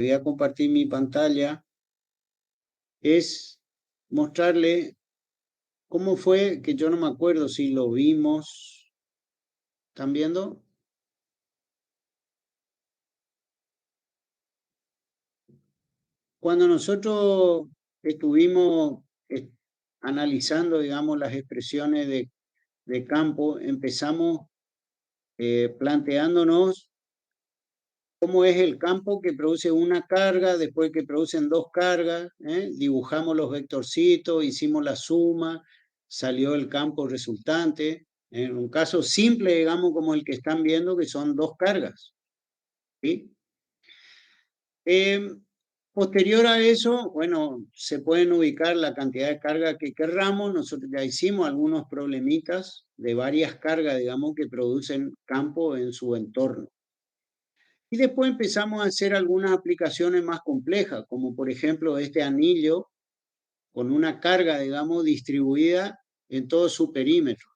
Voy a compartir mi pantalla, es mostrarle cómo fue, que yo no me acuerdo si lo vimos. ¿Están viendo? Cuando nosotros estuvimos analizando, digamos, las expresiones de campo, empezamos planteándonos cómo es el campo que produce una carga, después que producen dos cargas, dibujamos los vectorcitos, hicimos la suma, salió el campo resultante. En un caso simple, digamos, como el que están viendo, que son dos cargas. ¿Sí? Posterior a eso, bueno, se pueden ubicar la cantidad de carga que querramos. Nosotros ya hicimos algunos problemitas de varias cargas, digamos, que producen campo en su entorno. Y después empezamos a hacer algunas aplicaciones más complejas, como por ejemplo este anillo con una carga, digamos, distribuida en todo su perímetro.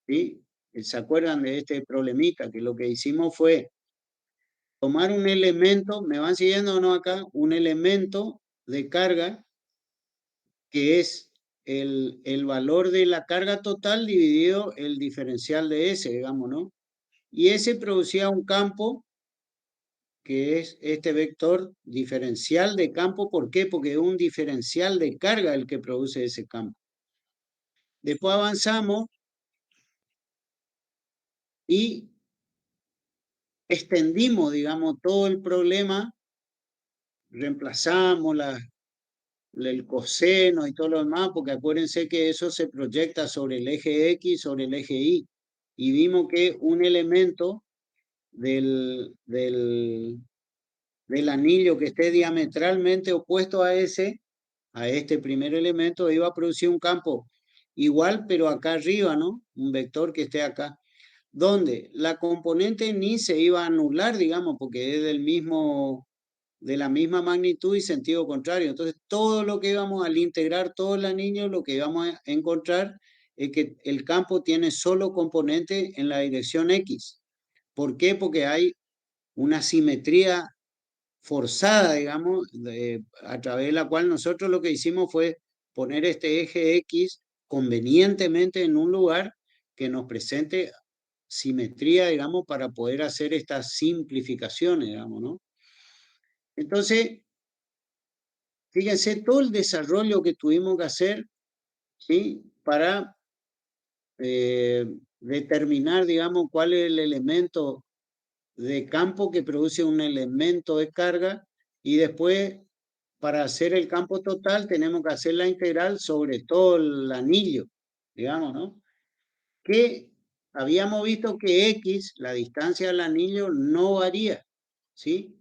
¿Sí? ¿Se acuerdan de este problemita? Que lo que hicimos fue tomar un elemento, ¿me van siguiendo o no acá? Un elemento de carga que es el valor de la carga total dividido el diferencial de ese, digamos, ¿no? Y ese producía un campo que es este vector diferencial de campo. ¿Por qué? Porque es un diferencial de carga el que produce ese campo. Después avanzamos y extendimos, digamos, todo el problema, reemplazamos el coseno y todo lo demás, porque acuérdense que eso se proyecta sobre el eje X, sobre el eje Y, y vimos que un elemento del anillo que esté diametralmente opuesto a este primer elemento, iba a producir un campo igual, pero acá arriba, ¿no? Un vector que esté acá, donde la componente ni se iba a anular, digamos, porque es de la misma magnitud y sentido contrario. Entonces, todo lo que íbamos al integrar todo el anillo, lo que íbamos a encontrar es que el campo tiene solo componente en la dirección X. ¿Por qué? Porque hay una simetría forzada, digamos, a través de la cual nosotros lo que hicimos fue poner este eje X convenientemente en un lugar que nos presente simetría, digamos, para poder hacer estas simplificaciones, digamos, ¿no? Entonces, fíjense todo el desarrollo que tuvimos que hacer, ¿sí? Para determinar, digamos, cuál es el elemento de campo que produce un elemento de carga, y después para hacer el campo total tenemos que hacer la integral sobre todo el anillo, digamos, ¿no? Que habíamos visto que X, la distancia del anillo, no varía, ¿sí?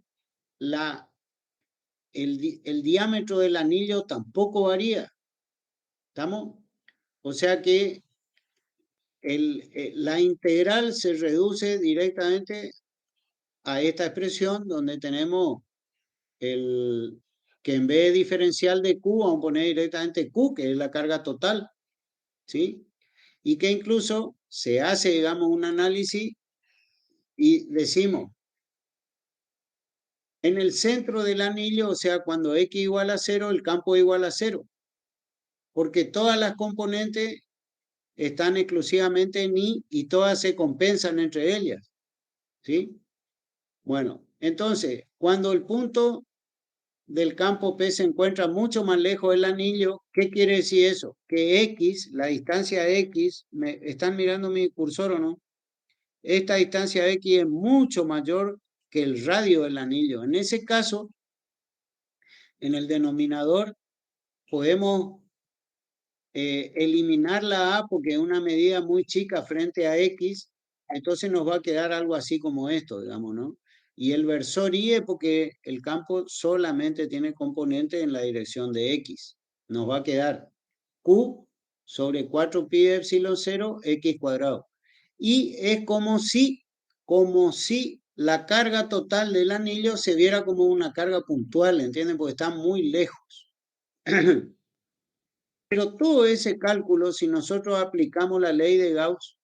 El diámetro del anillo tampoco varía, ¿estamos? O sea que la integral se reduce directamente a esta expresión donde tenemos que en vez de diferencial de Q, vamos a poner directamente Q, que es la carga total, ¿sí? Y que incluso se hace, digamos, un análisis y decimos, en el centro del anillo, o sea, cuando X igual a 0, el campo es igual a 0, porque todas las componentes están exclusivamente en Y y todas se compensan entre ellas, ¿sí? Bueno, entonces, cuando el punto del campo P se encuentra mucho más lejos del anillo, ¿qué quiere decir eso? Que X, la distancia X, ¿están mirando mi cursor o no? Esta distancia X es mucho mayor que el radio del anillo. En ese caso, en el denominador, podemos eliminar la A porque es una medida muy chica frente a X, entonces nos va a quedar algo así como esto, digamos, ¿no? Y el versor Y es porque el campo solamente tiene componente en la dirección de X. Nos va a quedar Q sobre 4pi de epsilon 0 X cuadrado. Y es como si la carga total del anillo se viera como una carga puntual, ¿entienden? Porque está muy lejos. Pero todo ese cálculo, si nosotros aplicamos la ley de Gauss,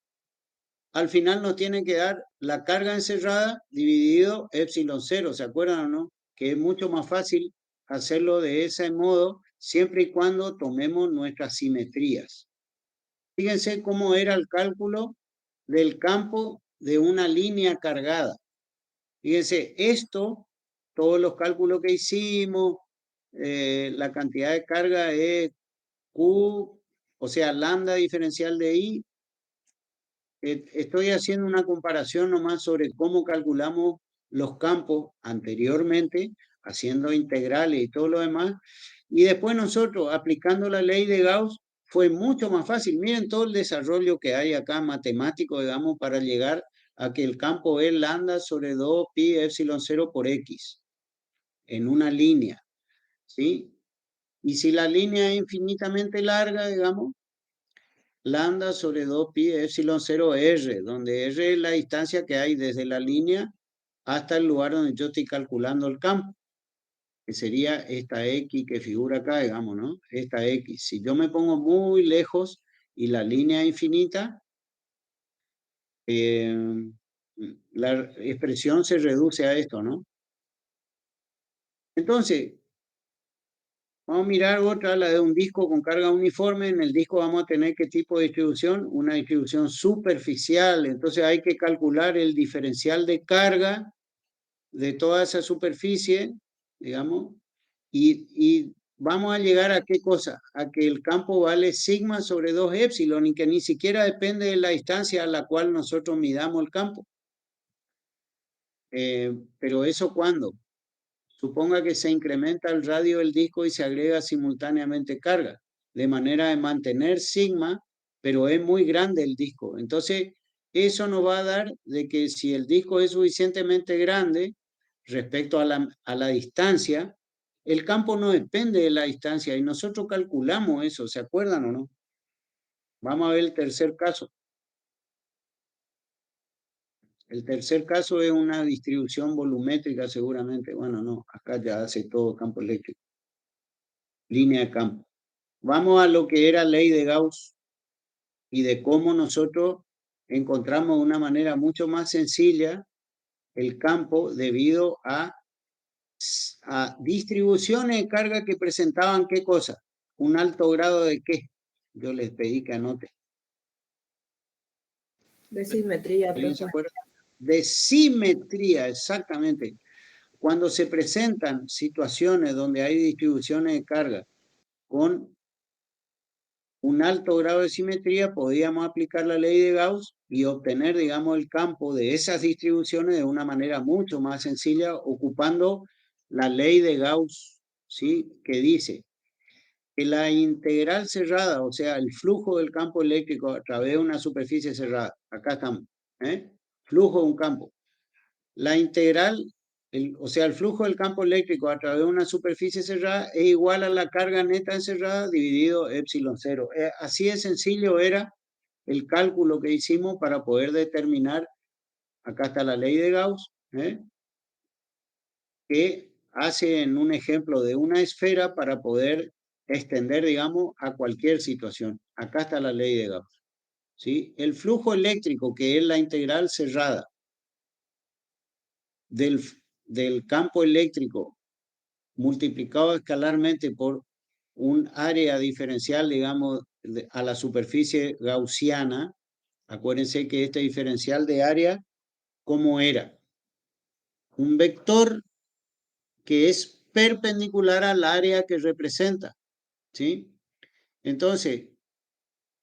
al final nos tiene que dar la carga encerrada dividido epsilon 0, ¿se acuerdan o no? que es mucho más fácil hacerlo de ese modo, siempre y cuando tomemos nuestras simetrías. Fíjense cómo era el cálculo del campo de una línea cargada. Fíjense, esto, todos los cálculos que hicimos, la cantidad de carga es Q, o sea, lambda diferencial de I. Estoy haciendo una comparación nomás sobre cómo calculamos los campos anteriormente, haciendo integrales y todo lo demás. Y después nosotros, aplicando la ley de Gauss, fue mucho más fácil. Miren todo el desarrollo que hay acá matemático, digamos, para llegar a que el campo es lambda sobre 2 pi epsilon 0 por x en una línea, ¿sí? Y si la línea es infinitamente larga, digamos, lambda sobre 2 pi epsilon 0 r, donde r es la distancia que hay desde la línea hasta el lugar donde yo estoy calculando el campo, que sería esta x que figura acá, digamos, ¿no? Esta x. Si yo me pongo muy lejos y la línea es infinita, la expresión se reduce a esto, ¿no? Entonces, vamos a mirar otra, la de un disco con carga uniforme. En el disco vamos a tener ¿qué tipo de distribución? Una distribución superficial. Entonces hay que calcular el diferencial de carga de toda esa superficie, digamos, y vamos a llegar a qué cosa? A que el campo vale sigma sobre 2 epsilon y que ni siquiera depende de la distancia a la cual nosotros midamos el campo. Pero ¿eso cuándo? Suponga que se incrementa el radio del disco y se agrega simultáneamente carga, de manera de mantener sigma, pero es muy grande el disco. Entonces, eso nos va a dar de que si el disco es suficientemente grande respecto a la distancia, el campo no depende de la distancia y nosotros calculamos eso, ¿se acuerdan o no? Vamos a ver el tercer caso. El tercer caso es una distribución volumétrica seguramente. Bueno, no, acá ya hace todo campo eléctrico. Línea de campo. Vamos a lo que era ley de Gauss y de cómo nosotros encontramos de una manera mucho más sencilla el campo debido a distribuciones de carga que presentaban ¿qué cosa? Un alto grado de ¿qué? Yo les pedí que anoten. De simetría, ¿Alguien se acuerda? De simetría, exactamente. Cuando se presentan situaciones donde hay distribuciones de carga con un alto grado de simetría, podíamos aplicar la ley de Gauss y obtener, digamos, el campo de esas distribuciones de una manera mucho más sencilla, ocupando la ley de Gauss, ¿sí? Que dice que la integral cerrada, o sea, el flujo del campo eléctrico a través de una superficie cerrada, acá estamos, flujo de un campo. La integral, o sea, el flujo del campo eléctrico a través de una superficie cerrada es igual a la carga neta encerrada dividido epsilon 0. Así de sencillo era el cálculo que hicimos para poder determinar, acá está la ley de Gauss, que hace en un ejemplo de una esfera para poder extender, digamos, a cualquier situación. Acá está la ley de Gauss. ¿Sí? El flujo eléctrico, que es la integral cerrada del campo eléctrico multiplicado escalarmente por un área diferencial, digamos, a la superficie gaussiana. Acuérdense que este diferencial de área, ¿cómo era? Un vector que es perpendicular al área que representa, ¿sí? Entonces,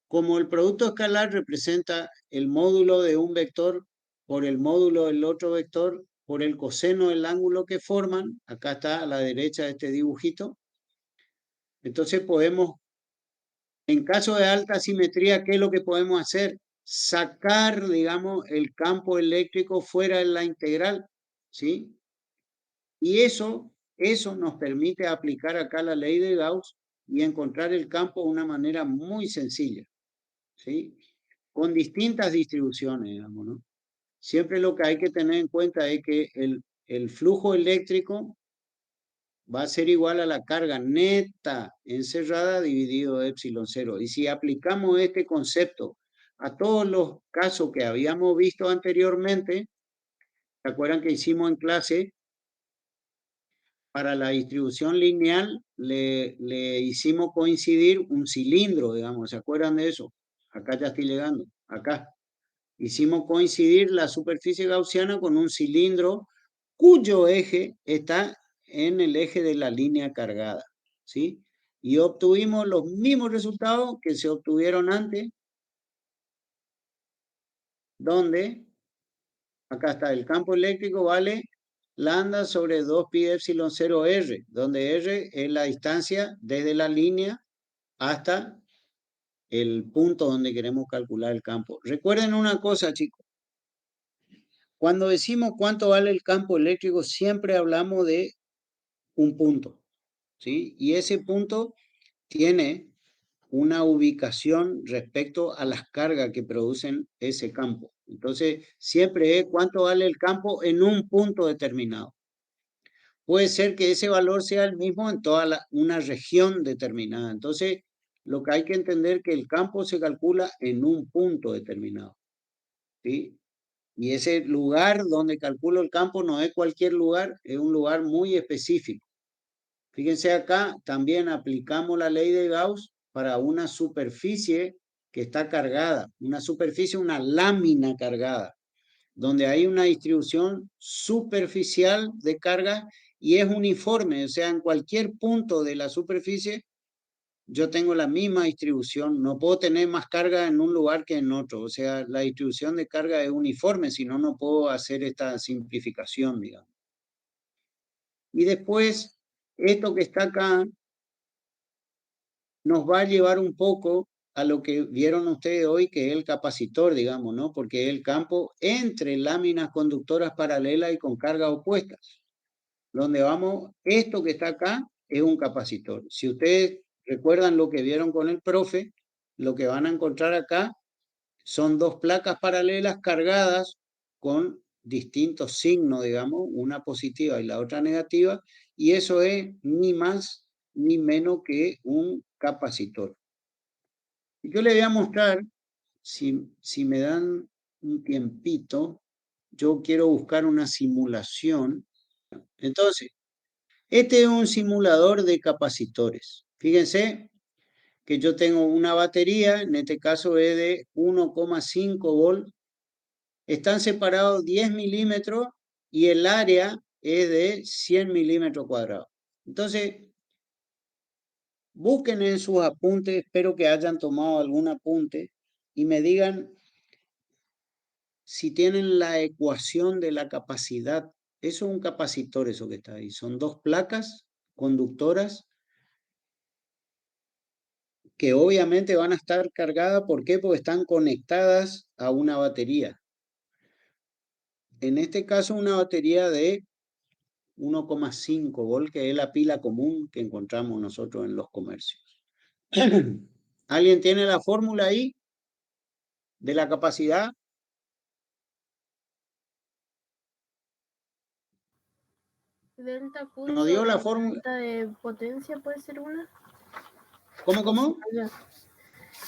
como el producto escalar representa el módulo de un vector por el módulo del otro vector por el coseno del ángulo que forman, acá está a la derecha de este dibujito, entonces podemos, en caso de alta simetría, ¿qué es lo que podemos hacer? Sacar, digamos, el campo eléctrico fuera de la integral, ¿sí? Y eso nos permite aplicar acá la ley de Gauss y encontrar el campo de una manera muy sencilla, ¿sí? Con distintas distribuciones, digamos, ¿no? Siempre lo que hay que tener en cuenta es que el flujo eléctrico va a ser igual a la carga neta encerrada dividido epsilon 0. Y si aplicamos este concepto a todos los casos que habíamos visto anteriormente, ¿se acuerdan que hicimos en clase? para la distribución lineal le hicimos coincidir un cilindro, digamos, ¿se acuerdan de eso? Acá ya estoy llegando, acá. Hicimos coincidir la superficie gaussiana con un cilindro cuyo eje está en el eje de la línea cargada, ¿sí? Y obtuvimos los mismos resultados que se obtuvieron antes, donde, acá está, el campo eléctrico vale lambda sobre 2 pi epsilon 0 r, donde r es la distancia desde la línea hasta el punto donde queremos calcular el campo. Recuerden una cosa, chicos. Cuando decimos cuánto vale el campo eléctrico, siempre hablamos de un punto, ¿sí? Y ese punto tiene una ubicación respecto a las cargas que producen ese campo. Entonces, siempre es cuánto vale el campo en un punto determinado. Puede ser que ese valor sea el mismo en toda una región determinada. Entonces, lo que hay que entender es que el campo se calcula en un punto determinado, ¿sí? Y ese lugar donde calculo el campo no es cualquier lugar, es un lugar muy específico. Fíjense acá, también aplicamos la ley de Gauss para una superficie que está cargada, una superficie, una lámina cargada, donde hay una distribución superficial de carga y es uniforme, o sea, en cualquier punto de la superficie yo tengo la misma distribución, no puedo tener más carga en un lugar que en otro, o sea, la distribución de carga es uniforme, si no, no puedo hacer esta simplificación, digamos. Y después, esto que está acá nos va a llevar un poco a lo que vieron ustedes hoy, que es el capacitor, digamos, ¿no? Porque es el campo entre láminas conductoras paralelas y con cargas opuestas. Donde vamos, esto que está acá es un capacitor. Si ustedes recuerdan lo que vieron con el profe, lo que van a encontrar acá son dos placas paralelas cargadas con distintos signos, digamos, una positiva y la otra negativa, y eso es ni más ni menos que un capacitor. Y yo les voy a mostrar, si me dan un tiempito, yo quiero buscar una simulación. Entonces, este es un simulador de capacitores. Fíjense que yo tengo una batería, en este caso es de 1,5 volt, están separados 10 milímetros y el área es de 100 milímetros cuadrados. Entonces, busquen en sus apuntes, espero que hayan tomado algún apunte y me digan si tienen la ecuación de la capacidad. Eso es un capacitor, eso que está ahí. Son dos placas conductoras que obviamente van a estar cargadas. ¿Por qué? Porque están conectadas a una batería. En este caso, una batería de 1,5 volt, que es la pila común que encontramos nosotros en los comercios. ¿Alguien tiene la fórmula ahí de la capacidad? Delta Q ¿Nos dio la sobre fórmula? delta de potencia puede ser una. ¿Cómo?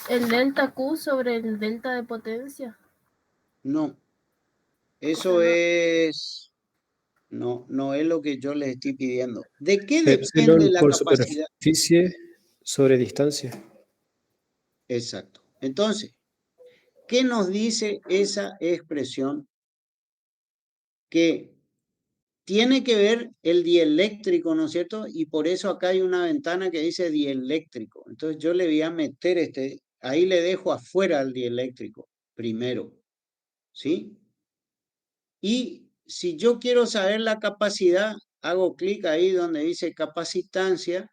El delta Q sobre el delta de potencia. No. Eso O sea, es... No es lo que yo les estoy pidiendo. ¿De qué depende Epsilon la por capacidad? superficie sobre distancia. Exacto. Entonces, ¿qué nos dice esa expresión? Que tiene que ver el dieléctrico, ¿no es cierto? Y por eso acá hay una ventana que dice dieléctrico. Entonces yo le voy a meter ahí le dejo afuera el dieléctrico primero, ¿sí? Y si yo quiero saber la capacidad, hago clic ahí donde dice capacitancia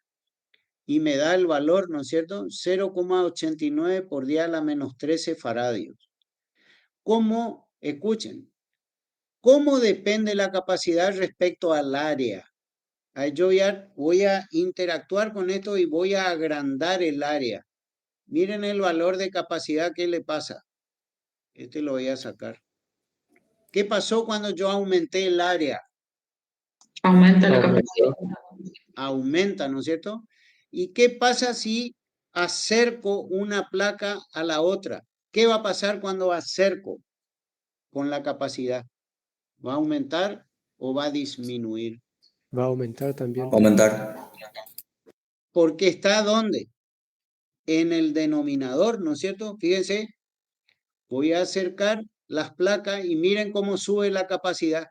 y me da el valor, ¿no es cierto? 0,89 por 10 a la menos 13 faradios. ¿Cómo? Escuchen. ¿Cómo depende la capacidad respecto al área? Yo voy a interactuar con esto y voy a agrandar el área. Miren el valor de capacidad que le pasa. Este lo voy a sacar. ¿Qué pasó cuando yo aumenté el área? Aumenta la capacidad. Aumenta, ¿no es cierto? ¿Y qué pasa si acerco una placa a la otra? ¿Qué va a pasar cuando acerco con la capacidad? ¿Va a aumentar o va a disminuir? Va a aumentar también. Aumentar. Porque está ¿dónde? En el denominador, ¿no es cierto? Fíjense, voy a acercar las placas y miren cómo sube la capacidad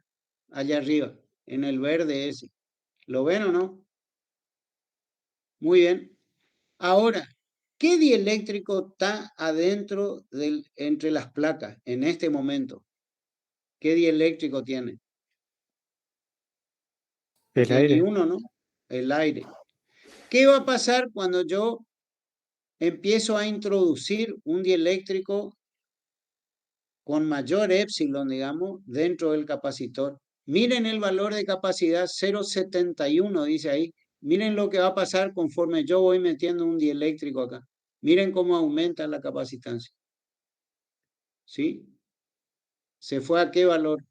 allá arriba, en el verde ese. ¿Lo ven o no? Muy bien. Ahora, ¿qué dieléctrico está adentro entre las placas en este momento? ¿Qué dieléctrico tiene? El Porque aire. ni uno, ¿no? El aire. ¿Qué va a pasar cuando yo empiezo a introducir un dieléctrico con mayor épsilon, digamos, dentro del capacitor? Miren el valor de capacidad 0,71, dice ahí. Miren lo que va a pasar conforme yo voy metiendo un dieléctrico acá. Miren cómo aumenta la capacitancia. ¿Sí? ¿Se fue a qué valor?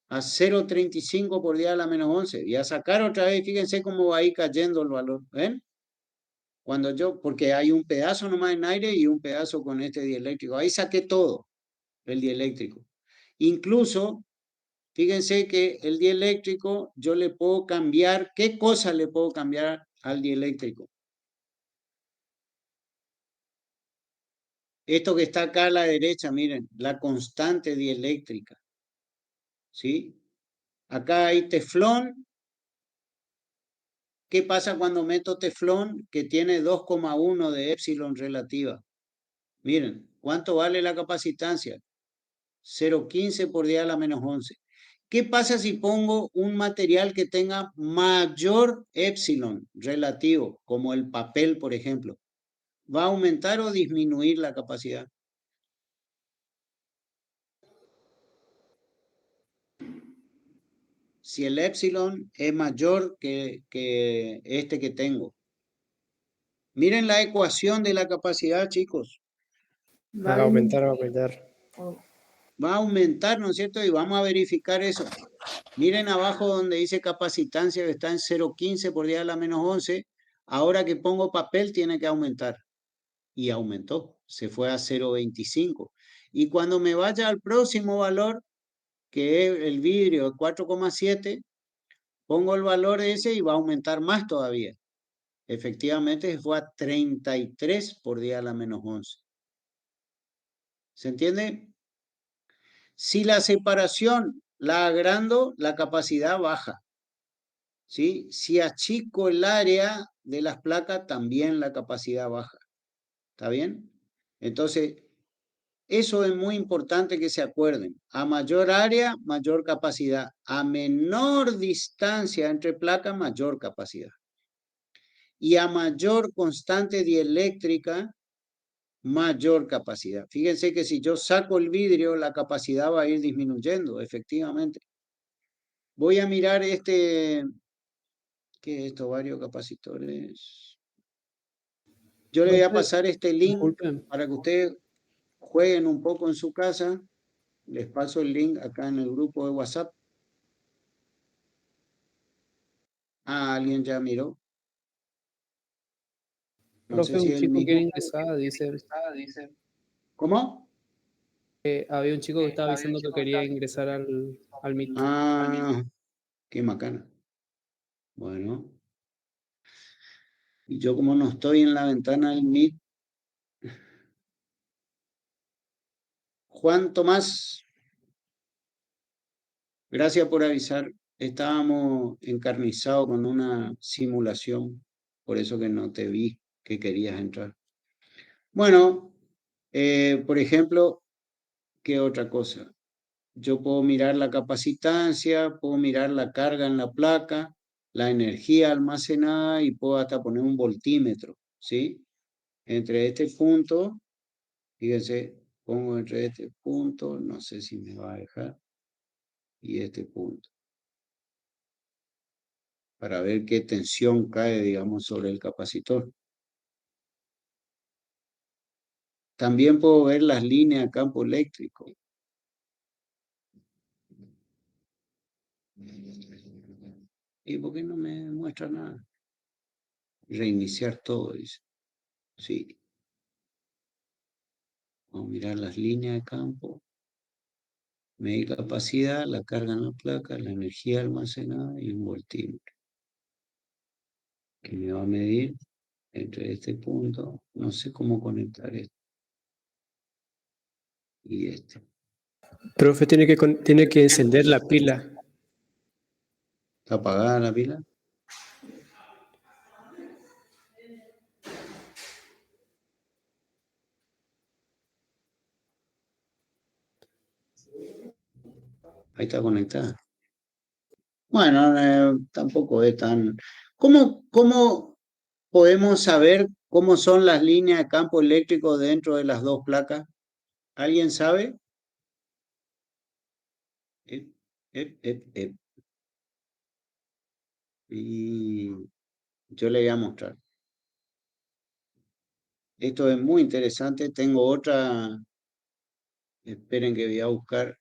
A 0,35 por 10 a la menos 11. Y a sacar otra vez, fíjense cómo va ahí cayendo el valor. ¿Ven? Cuando yo, porque hay un pedazo nomás en aire y un pedazo con este dieléctrico. Ahí saqué todo, el dieléctrico. Incluso, fíjense que el dieléctrico yo le puedo cambiar, ¿qué cosa le puedo cambiar al dieléctrico? Esto que está acá a la derecha, miren, la constante dieléctrica. ¿Sí? Acá hay teflón. ¿Qué pasa cuando meto teflón que tiene 2,1 de épsilon relativa? Miren, ¿cuánto vale la capacitancia? 0,15 por 10 a la menos 11. ¿Qué pasa si pongo un material que tenga mayor épsilon relativo, como el papel, por ejemplo? ¿Va a aumentar o disminuir la capacidad? Si el épsilon es mayor que este que tengo. Miren la ecuación de la capacidad, chicos. Va a aumentar, va a aumentar. Va a aumentar, ¿no es cierto? Y vamos a verificar eso. Miren abajo donde dice capacitancia que está en 0,15 por 10 a la menos 11. Ahora que pongo papel tiene que aumentar. Y aumentó, se fue a 0,25. Y cuando me vaya al próximo valor, que es el vidrio 4,7, pongo el valor ese y va a aumentar más todavía. Efectivamente se fue a 33 por 10 a la menos 11. ¿Se entiende? Si la separación la agrando, la capacidad baja. ¿Sí? Si achico el área de las placas, también la capacidad baja. ¿Está bien? Entonces, eso es muy importante que se acuerden. A mayor área, mayor capacidad. A menor distancia entre placas, mayor capacidad. Y a mayor constante dieléctrica, mayor capacidad. Fíjense que si yo saco el vidrio, la capacidad va a ir disminuyendo, efectivamente. Voy a mirar ¿qué es esto? Varios capacitores. Yo le voy a pasar este link Disculpen. para que ustedes jueguen un poco en su casa. Les paso el link acá en el grupo de WhatsApp. Ah, alguien ya miró. No Profe, sé si un es el chico mismo. quiere ingresar, dice. ¿Cómo? Había un chico que estaba avisando que quería ingresar al Meet. Ah, qué macana. Bueno. Y yo como no estoy en la ventana del Meet. Juan Tomás, gracias por avisar. Estábamos encarnizados con una simulación, por eso que no te vi que querías entrar. Bueno, por ejemplo, ¿qué otra cosa? Yo puedo mirar la capacitancia, puedo mirar la carga en la placa, la energía almacenada y puedo hasta poner un voltímetro, ¿sí? Entre este punto, fíjense, pongo entre este punto, no sé si me va a dejar, y este punto, para ver qué tensión cae, digamos, sobre el capacitor. También puedo ver las líneas de campo eléctrico. ¿Y por qué no me muestra nada? Reiniciar todo, dice. Sí. Vamos a mirar las líneas de campo. Medir capacidad, la carga en la placa, la energía almacenada y un voltímetro. que me va a medir entre este punto. No sé cómo conectar esto y este. Profe, tiene que encender la pila. ¿Está apagada la pila? Ahí está conectada. Bueno, tampoco es tan... ¿Cómo podemos saber cómo son las líneas de campo eléctrico dentro de las dos placas? ¿Alguien sabe? Ep, ep. Y yo le voy a mostrar. Esto es muy interesante. Tengo otra. Esperen que voy a buscar.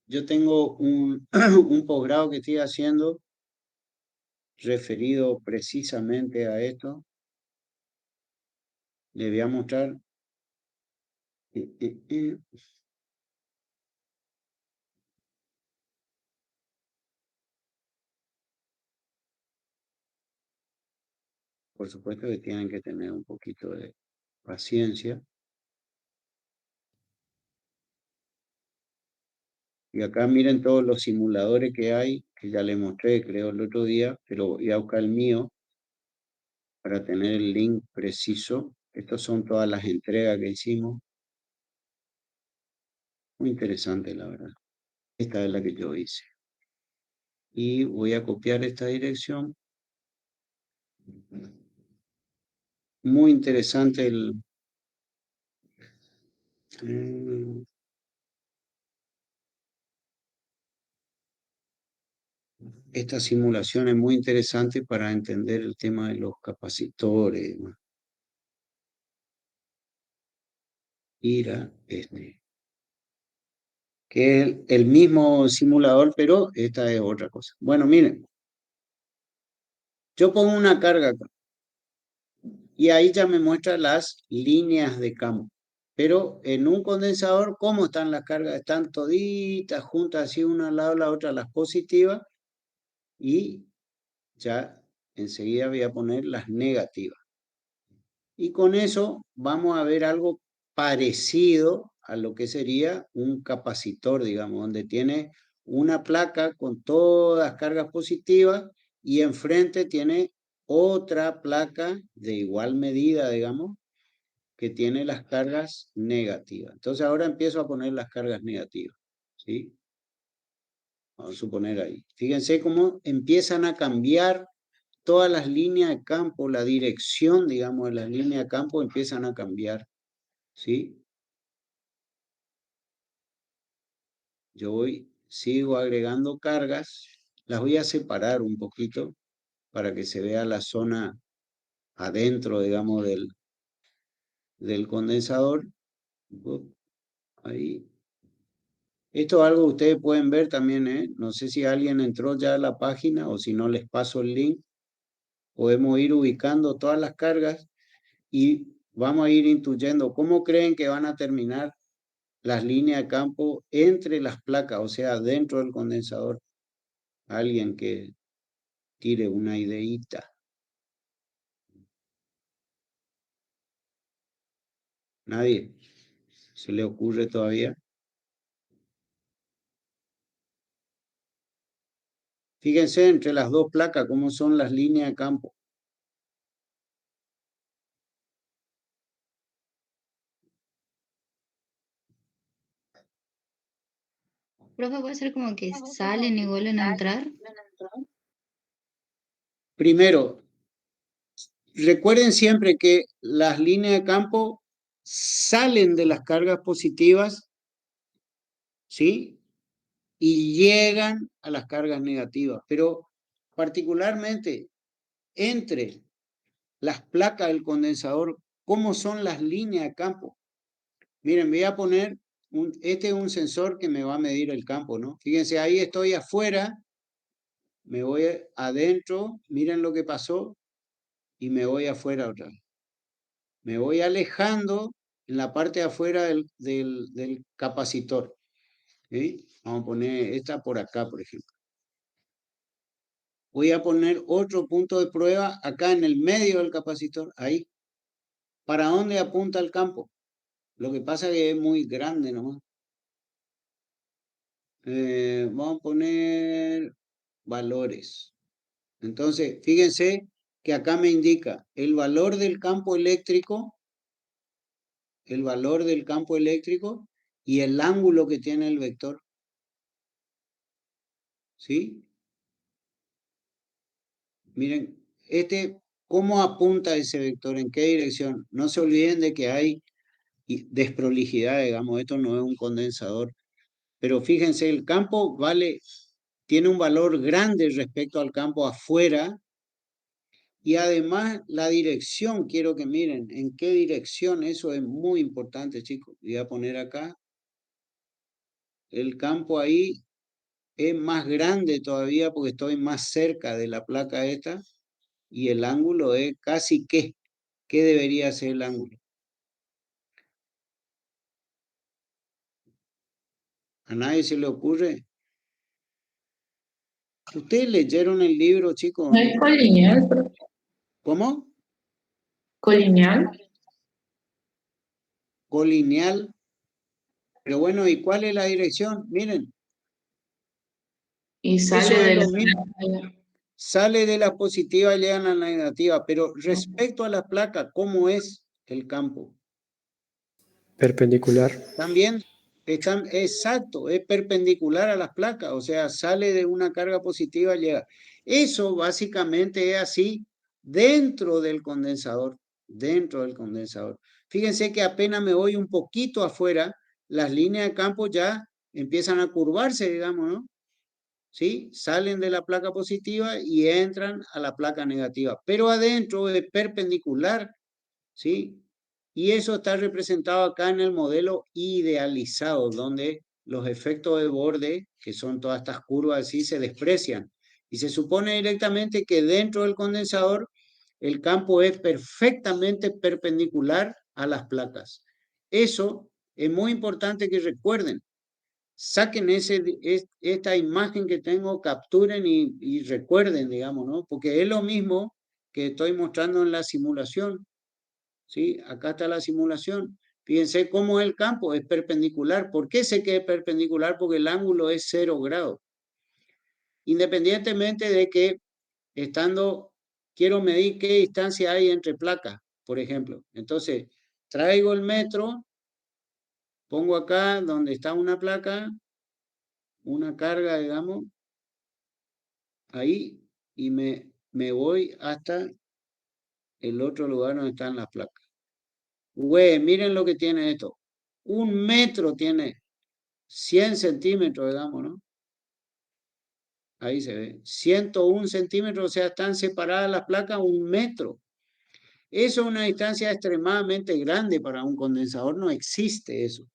Yo tengo un, un posgrado que estoy haciendo referido precisamente a esto. Le voy a mostrar. Por supuesto que tienen que tener un poquito de paciencia. Y acá miren todos los simuladores que hay, que ya les mostré, creo, el otro día, pero voy a buscar el mío para tener el link preciso. Estas son todas las entregas que hicimos. Muy interesante, la verdad. Esta es la que yo hice. Y voy a copiar esta dirección. Muy interesante esta simulación es muy interesante para entender el tema de los capacitores. Ir a este. Que es el mismo simulador, pero esta es otra cosa. Bueno, miren. Yo pongo una carga acá. Y ahí ya me muestra las líneas de campo. Pero en un condensador, ¿cómo están las cargas? Están toditas juntas, así una al lado de la otra, las positivas. Y ya enseguida voy a poner las negativas. Y con eso vamos a ver algo parecido a lo que sería un capacitor, digamos, donde tiene una placa con todas cargas positivas y enfrente tiene otra placa de igual medida, digamos, que tiene las cargas negativas. Entonces ahora empiezo a poner las cargas negativas, ¿sí? Vamos a suponer ahí. Fíjense cómo empiezan a cambiar todas las líneas de campo, la dirección, digamos, de las líneas de campo empiezan a cambiar, ¿sí? Sigo agregando cargas, las voy a separar un poquito para que se vea la zona adentro, digamos, del condensador. Ahí. Esto es algo que ustedes pueden ver también, ¿eh? No sé si alguien entró ya a la página o si no les paso el link. Podemos ir ubicando todas las cargas y vamos a ir intuyendo cómo creen que van a terminar las líneas de campo entre las placas, o sea, dentro del condensador. Alguien que tire una ideita. ¿Nadie? ¿Se le ocurre todavía? Fíjense entre las dos placas cómo son las líneas de campo. Profe, puede ser como que salen y vuelven a entrar. Primero, recuerden siempre que las líneas de campo salen de las cargas positivas, ¿sí? Y llegan a las cargas negativas, pero particularmente entre las placas del condensador, ¿cómo son las líneas de campo? Miren, voy a poner, este es un sensor que me va a medir el campo, ¿no? Fíjense, ahí estoy afuera, me voy adentro, miren lo que pasó, y me voy afuera otra vez. Me voy alejando en la parte de afuera del capacitor. ¿Sí? Vamos a poner esta por acá, por ejemplo. voy a poner otro punto de prueba acá en el medio del capacitor, ahí. ¿Para dónde apunta el campo? Lo que pasa es que es muy grande nomás. Vamos a poner valores. Entonces, fíjense que acá me indica el valor del campo eléctrico, y el ángulo que tiene el vector. ¿Sí? Miren, ¿cómo apunta ese vector? ¿En qué dirección? No se olviden de que hay desprolijidad, digamos, esto no es un condensador. Pero fíjense, el campo tiene un valor grande respecto al campo afuera. Y además la dirección, quiero que miren, en qué dirección, eso es muy importante, chicos. Voy a poner acá, el campo ahí es más grande todavía porque estoy más cerca de la placa esta y el ángulo es casi ¿qué debería ser el ángulo? ¿A nadie se le ocurre? ¿Ustedes leyeron el libro, chicos? No es colineal, profe. ¿Cómo? Colineal. Colineal. Pero bueno, ¿y cuál es la dirección? Miren, Y eso sale es de lo la... mismo. Sale de la positiva y llegan a la negativa. Pero respecto a la placa, ¿cómo es el campo? Perpendicular. También exacto, es perpendicular a las placas, o sea, sale de una carga positiva, llega. Eso básicamente es así dentro del condensador, Fíjense que apenas me voy un poquito afuera, las líneas de campo ya empiezan a curvarse, digamos, ¿no? ¿Sí? Salen de la placa positiva y entran a la placa negativa, pero adentro es perpendicular, ¿sí? Y eso está representado acá en el modelo idealizado, donde los efectos de borde, que son todas estas curvas así, se desprecian. Y se supone directamente que dentro del condensador el campo es perfectamente perpendicular a las placas. Eso es muy importante que recuerden. Saquen esta imagen que tengo, capturen y recuerden, digamos, ¿no? Porque es lo mismo que estoy mostrando en la simulación. ¿Sí? Acá está la simulación. Fíjense cómo es el campo, es perpendicular. ¿Por qué sé que es perpendicular? Porque el ángulo es 0 grados. Independientemente de que quiero medir qué distancia hay entre placas, por ejemplo. Entonces, traigo el metro, pongo acá donde está una placa, una carga, digamos, ahí, y me voy hasta el otro lugar donde están las placas. Güey, miren lo que tiene esto. 1 metro tiene 100 centímetros, digamos, ¿no? Ahí se ve. 101 centímetros, o sea, están separadas las placas 1 metro. Eso es una distancia extremadamente grande para un condensador, no existe eso.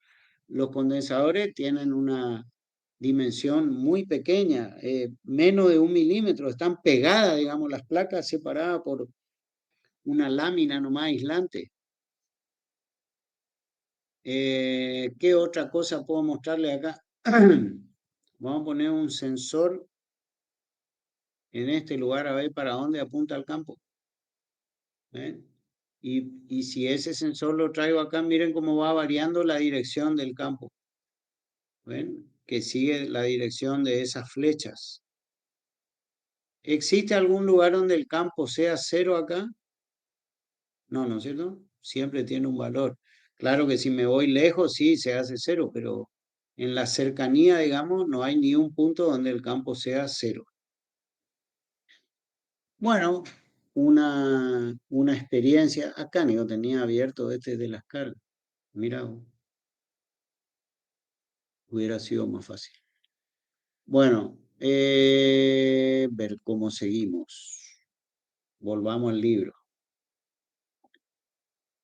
Los condensadores tienen una dimensión muy pequeña, menos de 1 milímetro. Están pegadas, digamos, las placas separadas por una lámina nomás aislante. ¿Qué otra cosa puedo mostrarle acá? Vamos a poner un sensor en este lugar a ver para dónde apunta el campo. ¿Ven? Y si ese sensor lo traigo acá, miren cómo va variando la dirección del campo. ¿Ven? Que sigue la dirección de esas flechas. ¿Existe algún lugar donde el campo sea 0 acá? No, ¿no es cierto? Siempre tiene un valor. Claro que si me voy lejos, sí, se hace 0, pero en la cercanía, digamos, no hay ni un punto donde el campo sea 0. Bueno, una experiencia. Acá yo tenía abierto este de las cargas. Mira, hubiera sido más fácil. Bueno, ver cómo seguimos. Volvamos al libro.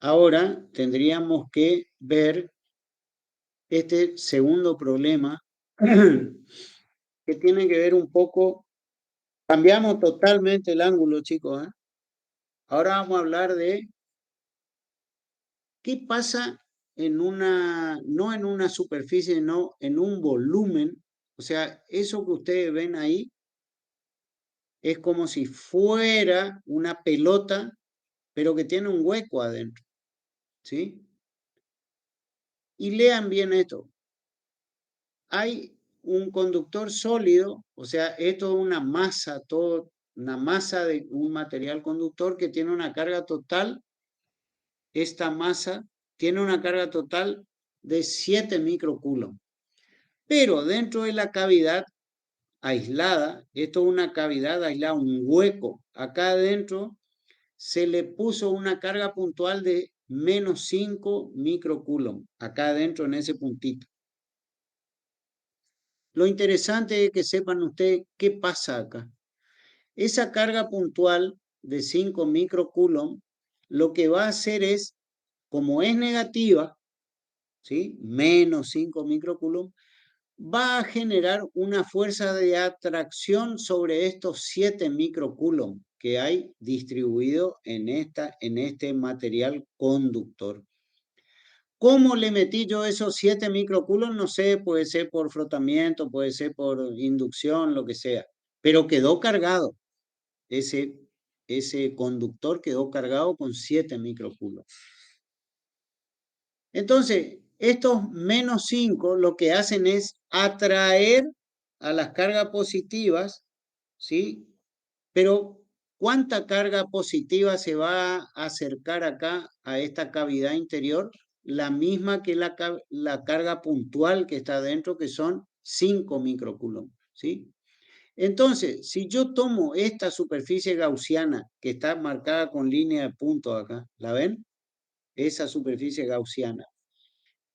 Ahora tendríamos que ver este segundo problema que tiene que ver un poco. Cambiamos totalmente el ángulo, chicos, ¿eh? Ahora vamos a hablar de qué pasa no en una superficie, sino en un volumen. O sea, eso que ustedes ven ahí es como si fuera una pelota, pero que tiene un hueco adentro. ¿Sí? Y lean bien esto. Hay un conductor sólido, o sea, esto es una masa, todo, una masa de un material conductor que tiene una carga total. Esta masa tiene una carga total de 7 microcoulomb. Pero dentro de la cavidad aislada, esto es una cavidad aislada, un hueco. Acá adentro se le puso una carga puntual de menos 5 microcoulomb, acá adentro en ese puntito. Lo interesante es que sepan ustedes qué pasa acá. Esa carga puntual de 5 microcoulomb, lo que va a hacer es, como es negativa, ¿sí? Menos 5 microcoulomb, va a generar una fuerza de atracción sobre estos 7 microcoulomb que hay distribuido en este material conductor. ¿Cómo le metí yo esos 7 microcoulomb? No sé, puede ser por frotamiento, puede ser por inducción, lo que sea, pero quedó cargado. Ese conductor quedó cargado con 7 microcoulomb. Entonces, estos menos 5 lo que hacen es atraer a las cargas positivas, ¿sí? Pero, ¿cuánta carga positiva se va a acercar acá a esta cavidad interior? La misma que la carga puntual que está adentro, que son 5 microcoulomb, ¿sí? Entonces, si yo tomo esta superficie gaussiana que está marcada con línea de punto acá, ¿la ven? Esa superficie gaussiana.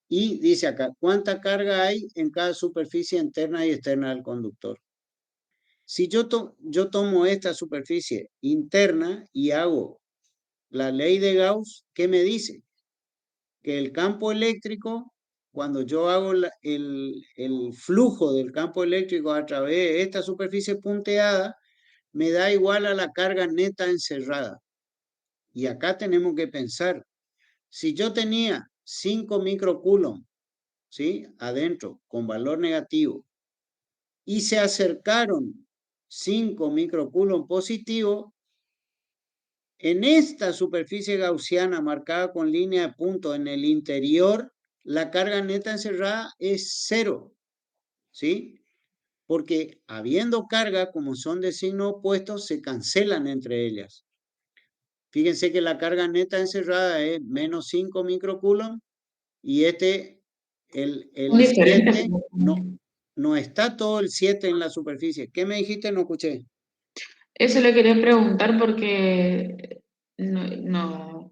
Y dice acá, ¿cuánta carga hay en cada superficie interna y externa del conductor? Si yo tomo esta superficie interna y hago la ley de Gauss, ¿qué me dice? Que el campo eléctrico, cuando yo hago el flujo del campo eléctrico a través de esta superficie punteada, me da igual a la carga neta encerrada. Y acá tenemos que pensar, si yo tenía 5 microcoulomb, ¿sí? Adentro, con valor negativo, y se acercaron 5 microcoulomb positivo, en esta superficie gaussiana marcada con línea de punto en el interior, la carga neta encerrada es 0, ¿sí? Porque habiendo carga, como son de signo opuesto, se cancelan entre ellas. Fíjense que la carga neta encerrada es menos 5 microcoulomb y el 7 no está todo el 7 en la superficie. ¿Qué me dijiste? No escuché. Eso le quería preguntar porque no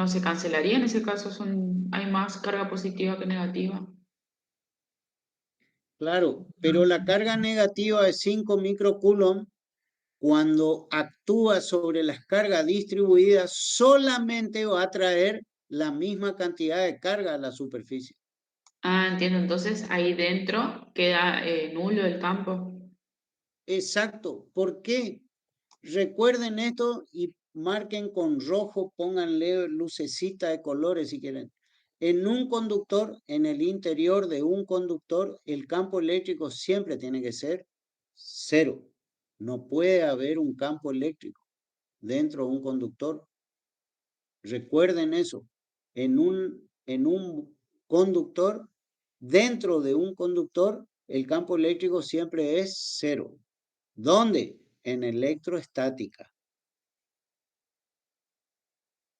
se cancelaría en ese caso, hay más carga positiva que negativa. Claro, pero la carga negativa de 5 microcoulomb, cuando actúa sobre las cargas distribuidas, solamente va a traer la misma cantidad de carga a la superficie. Ah, entiendo. Entonces ahí dentro queda nulo el campo. Exacto. ¿Por qué? Recuerden esto y marquen con rojo, pónganle lucecita de colores si quieren. En un conductor, en el interior de un conductor, el campo eléctrico siempre tiene que ser 0. No puede haber un campo eléctrico dentro de un conductor. Recuerden eso. En un conductor, dentro de un conductor, el campo eléctrico siempre es 0. ¿Dónde? En electroestática.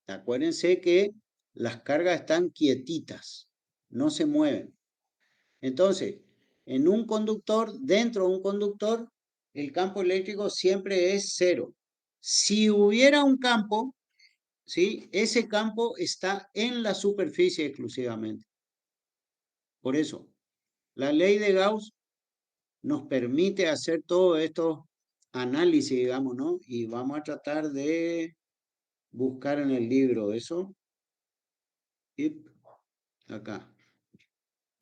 Acuérdense que las cargas están quietitas, no se mueven. Entonces, en un conductor, dentro de un conductor, el campo eléctrico siempre es 0. Si hubiera un campo, ¿sí? Ese campo está en la superficie exclusivamente. Por eso, la ley de Gauss nos permite hacer todos estos análisis, digamos, ¿no? Y vamos a tratar de buscar en el libro eso. Y acá.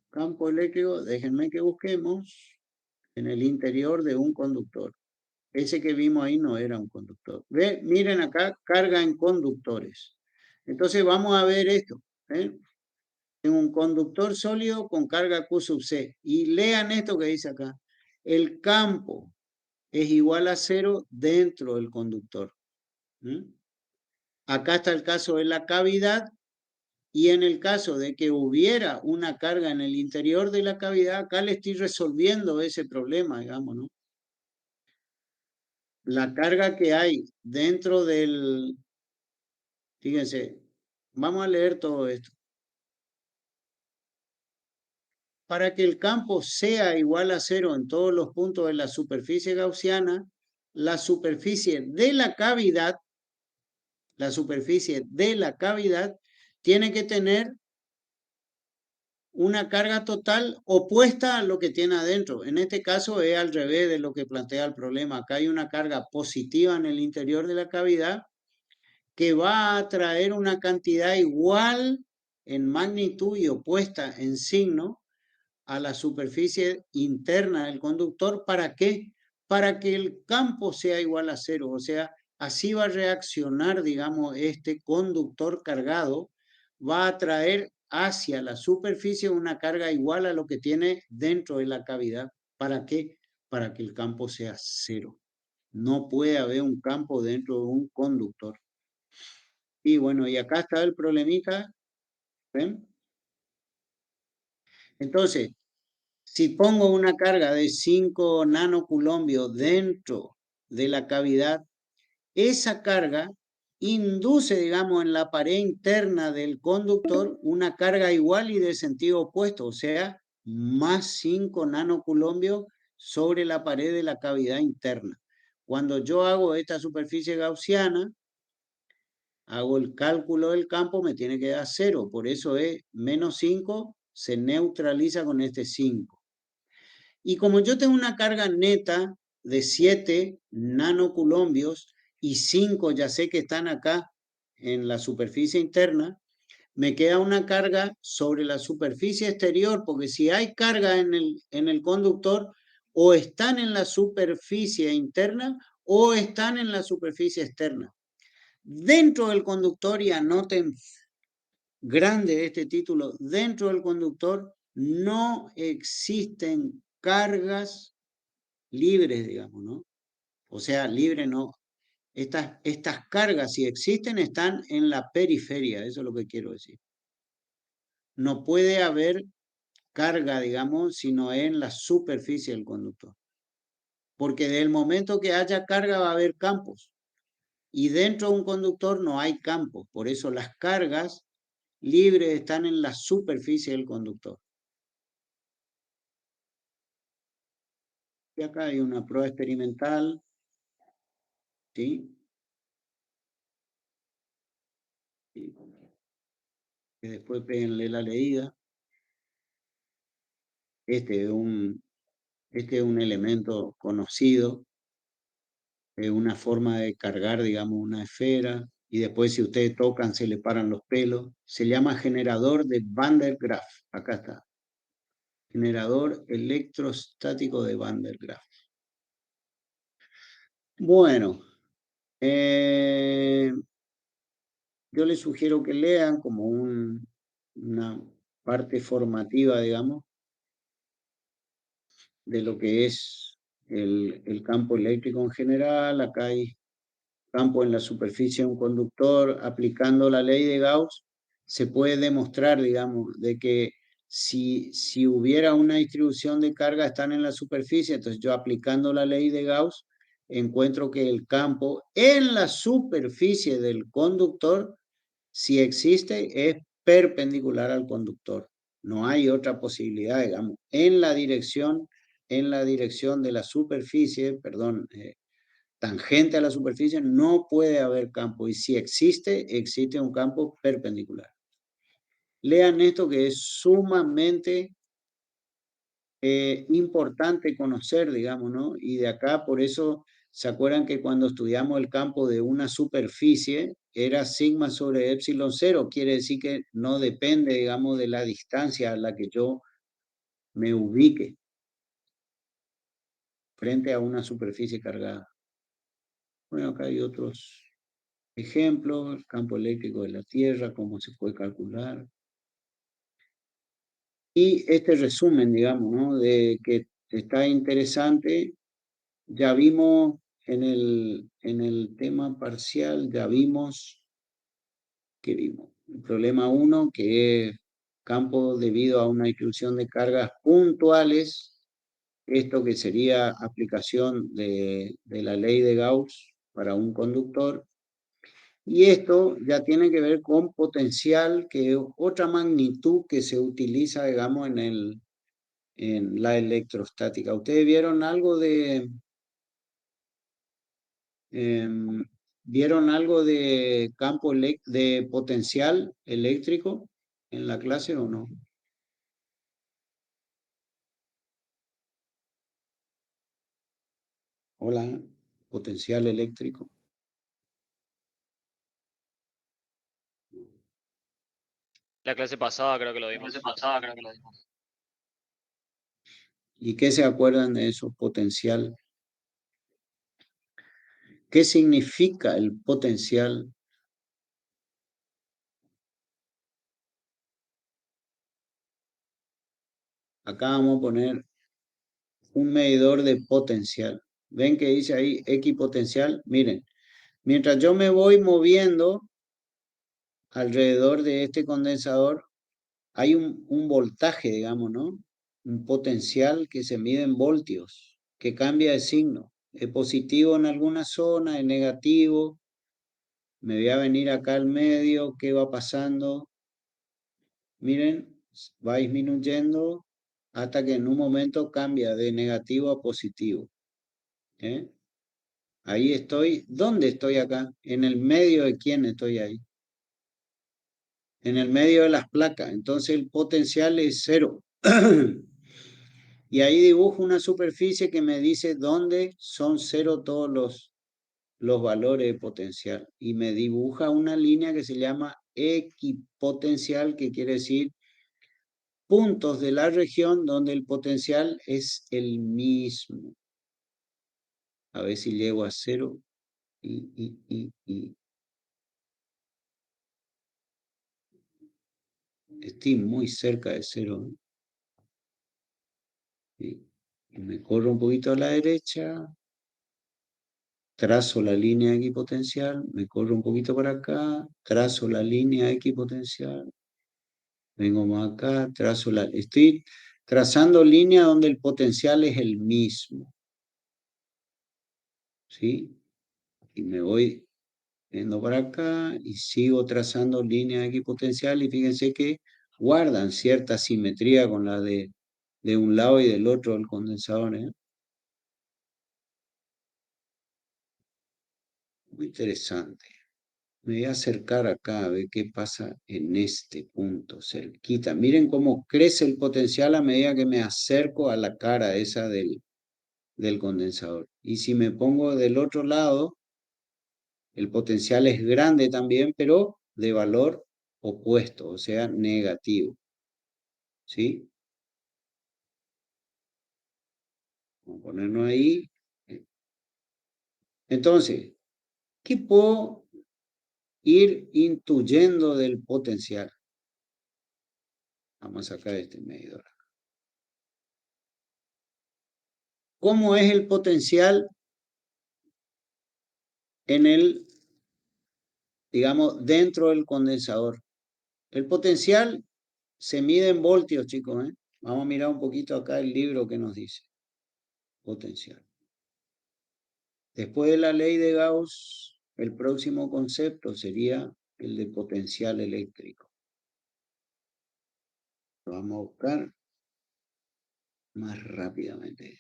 Campo eléctrico, déjenme que busquemos en el interior de un conductor. Ese que vimos ahí no era un conductor. ¿Ve? Miren acá, carga en conductores. Entonces vamos a ver esto. En un conductor sólido con carga Q sub C. Y lean esto que dice acá. El campo es igual a 0 dentro del conductor. Acá está el caso de la cavidad, y en el caso de que hubiera una carga en el interior de la cavidad, acá le estoy resolviendo ese problema, digamos, ¿no? La carga que hay dentro del... Fíjense, vamos a leer todo esto. Para que el campo sea igual a 0 en todos los puntos de la superficie gaussiana, la superficie de la cavidad tiene que tener una carga total opuesta a lo que tiene adentro. En este caso es al revés de lo que plantea el problema. Acá hay una carga positiva en el interior de la cavidad que va a traer una cantidad igual en magnitud y opuesta en signo a la superficie interna del conductor. ¿Para qué? Para que el campo sea igual a 0. O sea, así va a reaccionar, digamos, este conductor cargado, va a traer hacia la superficie una carga igual a lo que tiene dentro de la cavidad. ¿Para qué? Para que el campo sea 0. No puede haber un campo dentro de un conductor. Y bueno, y acá está el problemita. ¿Ven? Entonces, si pongo una carga de 5 nanocoulombios dentro de la cavidad, esa carga induce, digamos, en la pared interna del conductor una carga igual y de sentido opuesto, o sea, más 5 nanocoulombios sobre la pared de la cavidad interna. Cuando yo hago esta superficie gaussiana, hago el cálculo del campo, me tiene que dar 0, por eso es menos 5, se neutraliza con este 5. Y como yo tengo una carga neta de 7 nanocoulombios y 5 ya sé que están acá en la superficie interna, me queda una carga sobre la superficie exterior, porque si hay carga en el conductor, o están en la superficie interna o están en la superficie externa. Dentro del conductor, y anoten grande este título, dentro del conductor no existen cargas libres, digamos, ¿no? O sea, libre no. Estas cargas, si existen, están en la periferia, eso es lo que quiero decir. No puede haber carga, digamos, sino en la superficie del conductor. Porque del momento que haya carga va a haber campos. Y dentro de un conductor no hay campos. Por eso las cargas libres están en la superficie del conductor. Y acá hay una prueba experimental, ¿sí? Que después péguenle la leída. Este es un elemento conocido, es una forma de cargar, digamos, una esfera, y después si ustedes tocan se le paran los pelos. Se llama generador de Van der Graaf. Acá está. Generador electrostático de Van der Graaf. Bueno, yo les sugiero que lean como una parte formativa, digamos, de lo que es el campo eléctrico en general. Acá hay campo en la superficie de un conductor. Aplicando la ley de Gauss, se puede demostrar, digamos, de que si hubiera una distribución de carga, están en la superficie. Entonces yo, aplicando la ley de Gauss, encuentro que el campo en la superficie del conductor, si existe, es perpendicular al conductor. No hay otra posibilidad, digamos, en la dirección de la superficie, perdón, tangente a la superficie, no puede haber campo. Y si existe, existe un campo perpendicular. Lean esto, que es sumamente importante conocer, digamos, ¿no? Y de acá, por eso, ¿se acuerdan que cuando estudiamos el campo de una superficie, era sigma sobre epsilon 0? Quiere decir que no depende, digamos, de la distancia a la que yo me ubique frente a una superficie cargada. Bueno, acá hay otros ejemplos: el campo eléctrico de la Tierra, cómo se puede calcular. Y este resumen, digamos, ¿no? De que está interesante ya vimos en el tema parcial, ya vimos, ¿qué vimos? El problema 1, que es campo debido a una distribución de cargas puntuales, esto que sería aplicación de la ley de Gauss para un conductor. Y esto ya tiene que ver con potencial, que es otra magnitud que se utiliza, digamos, en la electrostática. ¿Ustedes vieron algo vieron algo de campo de potencial eléctrico en la clase o no? Hola, potencial eléctrico. La clase pasada creo que lo vimos. ¿Y qué se acuerdan de eso, potencial? ¿Qué significa el potencial? Acá vamos a poner un medidor de potencial. ¿Ven que dice ahí equipotencial? Miren, mientras yo me voy moviendo alrededor de este condensador, hay un voltaje, digamos, ¿no? Un potencial que se mide en voltios, que cambia de signo. Es positivo en alguna zona, es negativo. Me voy a venir acá al medio, ¿qué va pasando? Miren, va disminuyendo hasta que en un momento cambia de negativo a positivo. ¿Eh? Ahí estoy. ¿Dónde estoy acá? ¿En el medio de quién estoy ahí? En el medio de las placas. Entonces el potencial es 0. Y ahí dibujo una superficie que me dice dónde son 0 todos los valores de potencial. Y me dibuja una línea que se llama equipotencial, que quiere decir puntos de la región donde el potencial es el mismo. A ver si llego a 0. Estoy muy cerca de 0. Y me corro un poquito a la derecha, trazo la línea equipotencial, me corro un poquito para acá, trazo la línea equipotencial, vengo más acá, estoy trazando línea donde el potencial es el mismo. ¿Sí? Y me voy yendo para acá y sigo trazando línea equipotencial y fíjense que guardan cierta simetría con la de un lado y del otro del condensador. Muy interesante. Me voy a acercar acá a ver qué pasa en este punto, cerquita. Miren cómo crece el potencial a medida que me acerco a la cara esa del condensador. Y si me pongo del otro lado, el potencial es grande también, pero de valor opuesto, o sea, negativo. ¿Sí? Vamos a ponernos ahí. Entonces, ¿qué puedo ir intuyendo del potencial? Vamos a sacar este medidor. ¿Cómo es el potencial en el, digamos, dentro del condensador? El potencial se mide en voltios, chicos, ¿eh? Vamos a mirar un poquito acá el libro que nos dice. Potencial. Después de la ley de Gauss, el próximo concepto sería el de potencial eléctrico. Lo vamos a buscar más rápidamente.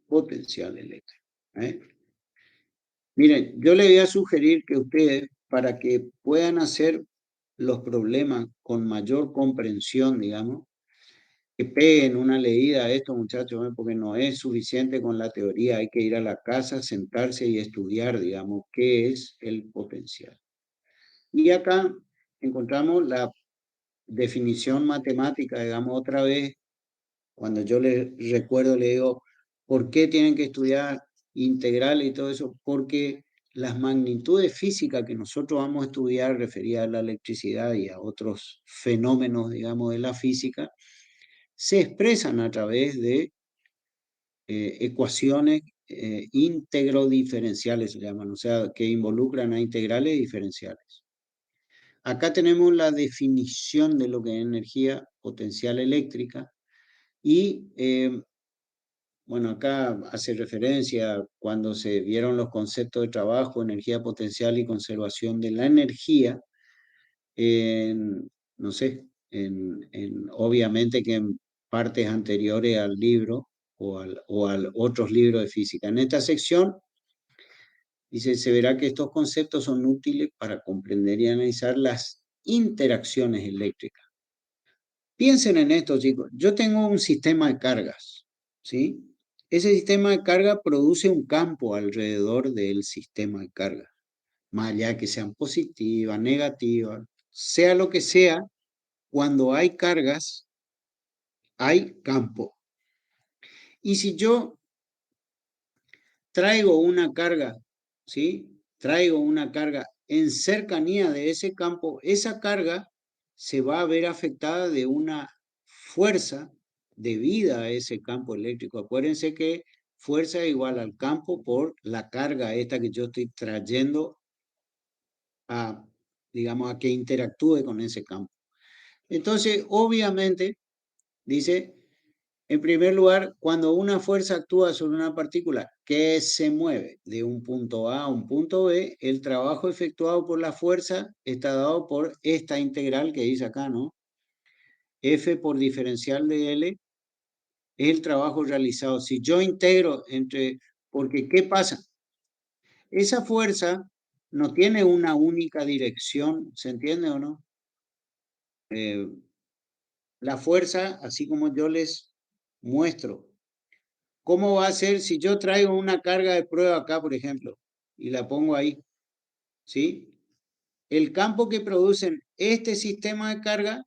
Potencial eléctrico. ¿Eh? Miren, yo les voy a sugerir que ustedes, para que puedan hacer los problemas con mayor comprensión, digamos, que peguen una leída a esto, muchachos, porque no es suficiente con la teoría, hay que ir a la casa, sentarse y estudiar, digamos, qué es el potencial. Y acá encontramos la definición matemática, digamos, otra vez, cuando yo les recuerdo, le digo, ¿por qué tienen que estudiar integral y todo eso? Porque las magnitudes físicas que nosotros vamos a estudiar referidas a la electricidad y a otros fenómenos, digamos, de la física, se expresan a través de ecuaciones íntegro-diferenciales, se llaman, o sea, que involucran a integrales y diferenciales. Acá tenemos la definición de lo que es energía potencial eléctrica y, bueno, acá hace referencia cuando se vieron los conceptos de trabajo, energía potencial y conservación de la energía, no sé, obviamente que en partes anteriores al libro o al otros libros de física. En esta sección dice, se verá que estos conceptos son útiles para comprender y analizar las interacciones eléctricas. Piensen en esto, chicos. Yo tengo un sistema de cargas, ¿sí? Ese sistema de carga produce un campo alrededor del sistema de carga. Más allá que sean positivas, negativas, sea lo que sea, cuando hay cargas, hay campo. Y si yo traigo una carga, ¿sí? Traigo una carga en cercanía de ese campo, esa carga se va a ver afectada de una fuerza debida a ese campo eléctrico. Acuérdense que fuerza es igual al campo por la carga esta que yo estoy trayendo a, digamos, a que interactúe con ese campo. Entonces, obviamente, dice, en primer lugar, cuando una fuerza actúa sobre una partícula que se mueve de un punto A a un punto B, el trabajo efectuado por la fuerza está dado por esta integral que dice acá, ¿no? F por diferencial de L es el trabajo realizado. Si yo integro entre, porque ¿qué pasa? Esa fuerza no tiene una única dirección, ¿se entiende o no? La fuerza, así como yo les muestro, ¿cómo va a ser si yo traigo una carga de prueba acá, por ejemplo, y la pongo ahí? ¿Sí? El campo que producen este sistema de carga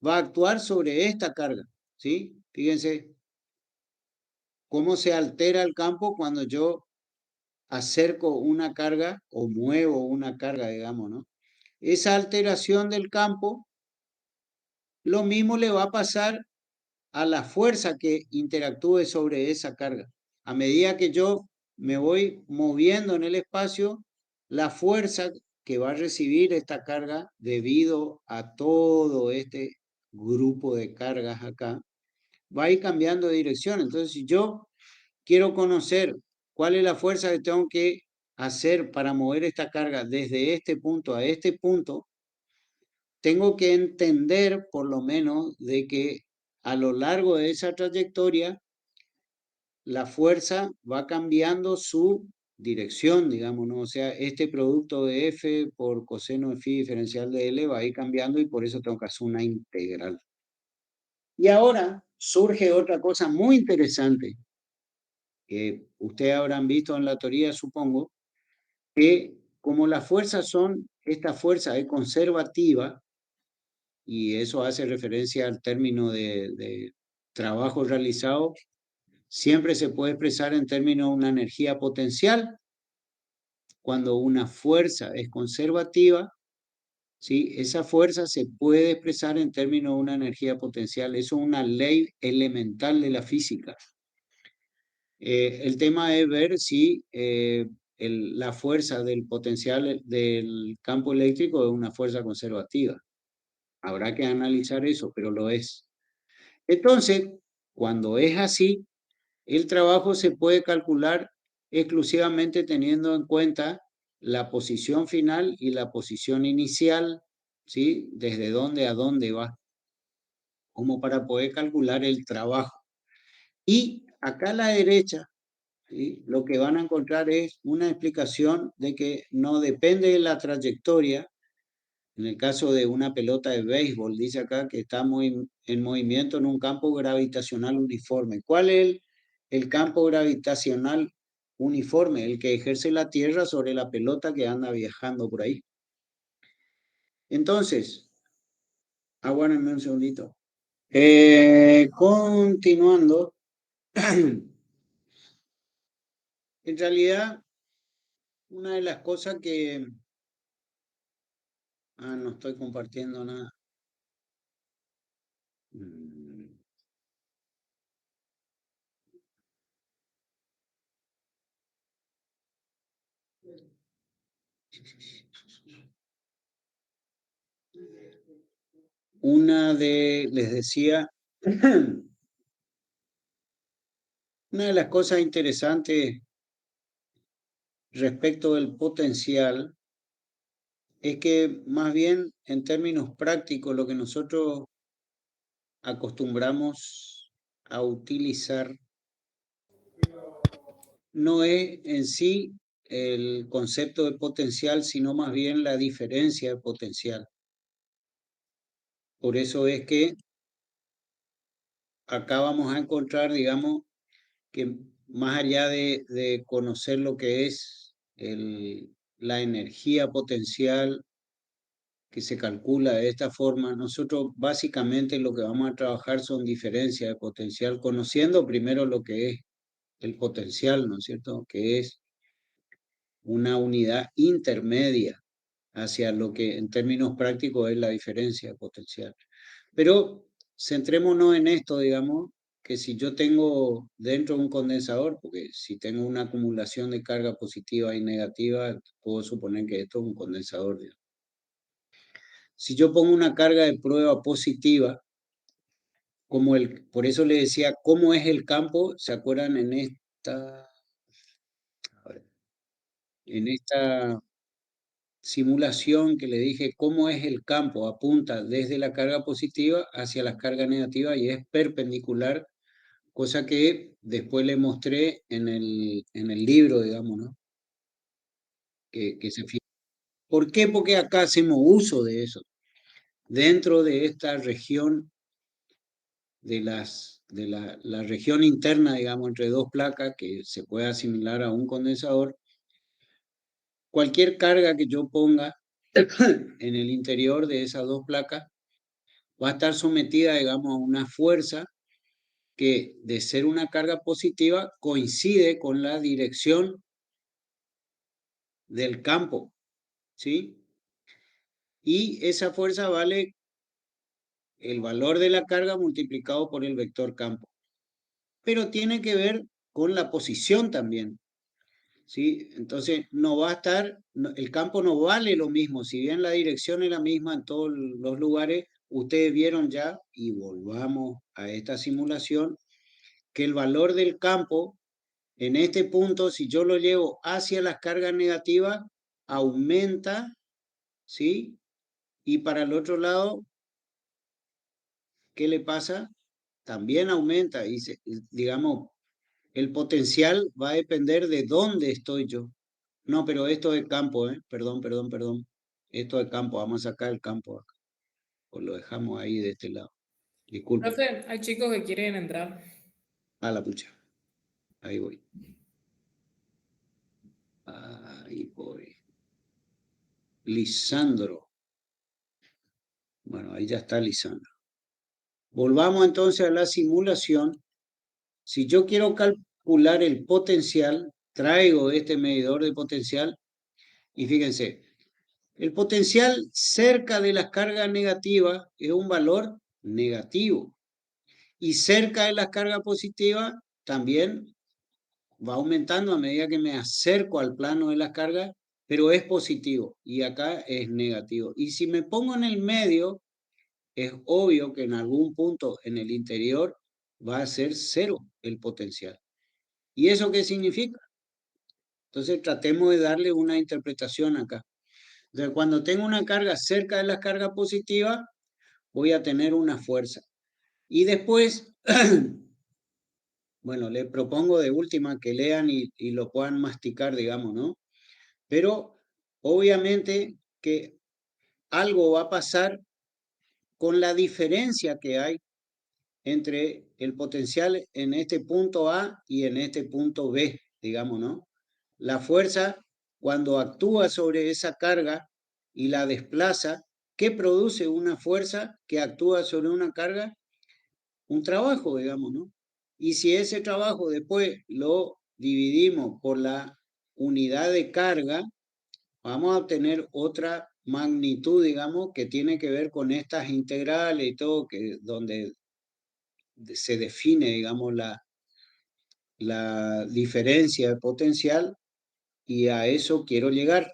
va a actuar sobre esta carga, ¿sí? Fíjense cómo se altera el campo cuando yo acerco una carga o muevo una carga, digamos, ¿no? Esa alteración del campo, lo mismo le va a pasar a la fuerza que interactúe sobre esa carga. A medida que yo me voy moviendo en el espacio, la fuerza que va a recibir esta carga debido a todo este grupo de cargas acá, va a ir cambiando de dirección. Entonces, si yo quiero conocer cuál es la fuerza que tengo que hacer para mover esta carga desde este punto a este punto, tengo que entender por lo menos de que a lo largo de esa trayectoria la fuerza va cambiando su dirección, digamos, ¿no? O sea, este producto de F por coseno de phi diferencial de L va a ir cambiando y por eso tengo que hacer una integral. Y ahora surge otra cosa muy interesante que ustedes habrán visto en la teoría, supongo, que como las fuerzas son, esta fuerza es conservativa, y eso hace referencia al término de trabajo realizado, siempre se puede expresar en términos de una energía potencial. Cuando una fuerza es conservativa, ¿sí? Esa fuerza se puede expresar en términos de una energía potencial. Eso es una ley elemental de la física. El tema es ver si la fuerza del potencial del campo eléctrico es una fuerza conservativa. Habrá que analizar eso, pero lo es. Entonces, cuando es así, el trabajo se puede calcular exclusivamente teniendo en cuenta la posición final y la posición inicial, ¿sí? Desde dónde a dónde va, como para poder calcular el trabajo. Y acá a la derecha, ¿sí? Lo que van a encontrar es una explicación de que no depende de la trayectoria. En el caso de una pelota de béisbol, dice acá que está en movimiento en un campo gravitacional uniforme. ¿Cuál es el campo gravitacional uniforme? El que ejerce la Tierra sobre la pelota que anda viajando por ahí. Entonces, aguárdenme un segundito. Continuando. En realidad, una de las cosas que... no estoy compartiendo nada. Les decía, una de las cosas interesantes respecto del potencial es que más bien en términos prácticos lo que nosotros acostumbramos a utilizar no es en sí el concepto de potencial, sino más bien la diferencia de potencial. Por eso es que acá vamos a encontrar, digamos, que más allá de conocer lo que es la energía potencial que se calcula de esta forma, nosotros básicamente lo que vamos a trabajar son diferencias de potencial, conociendo primero lo que es el potencial, ¿no es cierto? Que es una unidad intermedia hacia lo que en términos prácticos es la diferencia de potencial. Pero centrémonos en esto, digamos, que si yo tengo dentro de un condensador, porque si tengo una acumulación de carga positiva y negativa, puedo suponer que esto es un condensador, digamos. Si yo pongo una carga de prueba positiva, por eso le decía, ¿cómo es el campo? ¿Se acuerdan en esta simulación que le dije cómo es el campo? Apunta desde la carga positiva hacia la carga negativa y es perpendicular, cosa que después le mostré en el libro, digamos, ¿no? Que se fija. ¿Por qué? Porque acá hacemos uso de eso. Dentro de esta región de la región interna, digamos, entre dos placas que se puede asimilar a un condensador, cualquier carga que yo ponga en el interior de esas dos placas va a estar sometida, digamos, a una fuerza que, de ser una carga positiva, coincide con la dirección del campo, ¿sí? Y esa fuerza vale el valor de la carga multiplicado por el vector campo. Pero tiene que ver con la posición también, ¿sí? Entonces, no va a estar, el campo no vale lo mismo, si bien la dirección es la misma en todos los lugares, ustedes vieron ya, y volvamos a esta simulación, que el valor del campo, en este punto, si yo lo llevo hacia las cargas negativas, aumenta, ¿sí? Y para el otro lado, ¿qué le pasa? También aumenta, y digamos, el potencial va a depender de dónde estoy yo. No, pero esto es campo, ¿eh? Perdón. Esto es campo, vamos a sacar el campo acá. O lo dejamos ahí de este lado. Disculpe. Profe, hay chicos que quieren entrar. A la pucha. Ahí voy. Ahí voy. Lisandro. Bueno, ahí ya está Lisandro. Volvamos entonces a la simulación. Si yo quiero calcular el potencial, traigo este medidor de potencial y fíjense, el potencial cerca de las cargas negativas es un valor negativo y cerca de las cargas positivas también va aumentando a medida que me acerco al plano de las cargas, pero es positivo y acá es negativo. Y si me pongo en el medio, es obvio que en algún punto en el interior va a ser cero el potencial. ¿Y eso qué significa? Entonces tratemos de darle una interpretación acá. Entonces, cuando tengo una carga cerca de la carga positiva, voy a tener una fuerza. Y después, bueno, les propongo de última que lean y lo puedan masticar, digamos, ¿no? Pero obviamente que algo va a pasar con la diferencia que hay entre el potencial en este punto A y en este punto B, digamos, ¿no? La fuerza, cuando actúa sobre esa carga y la desplaza, ¿qué produce una fuerza que actúa sobre una carga? Un trabajo, digamos, ¿no? Y si ese trabajo después lo dividimos por la unidad de carga, vamos a obtener otra magnitud, digamos, que tiene que ver con estas integrales y todo, donde se define, digamos, la diferencia de potencial, y a eso quiero llegar.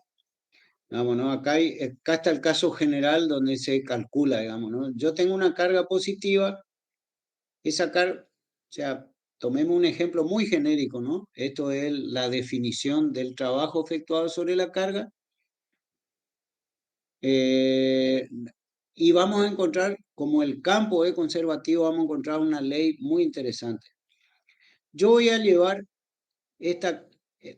Digamos, ¿no? Acá está el caso general donde se calcula, digamos, ¿no? Yo tengo una carga positiva, esa carga, o sea, tomemos un ejemplo muy genérico, ¿no? Esto es la definición del trabajo efectuado sobre la carga. Y vamos a encontrar, como el campo es conservativo, vamos a encontrar una ley muy interesante. Yo voy a llevar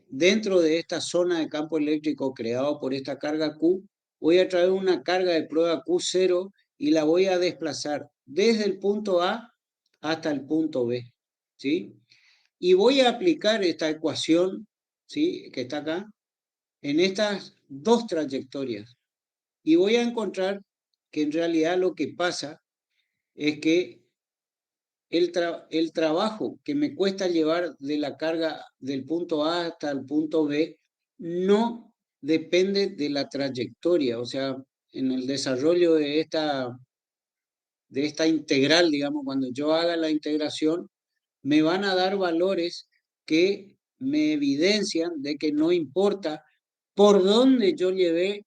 dentro de esta zona de campo eléctrico creado por esta carga Q, voy a traer una carga de prueba Q0 y la voy a desplazar desde el punto A hasta el punto B, ¿sí? Y voy a aplicar esta ecuación, ¿sí?, que está acá, en estas dos trayectorias. Y voy a encontrar que en realidad lo que pasa es que el trabajo que me cuesta llevar de la carga del punto A hasta el punto B no depende de la trayectoria. O sea, en el desarrollo de esta integral, digamos, cuando yo haga la integración, me van a dar valores que me evidencian de que no importa por dónde yo llevé,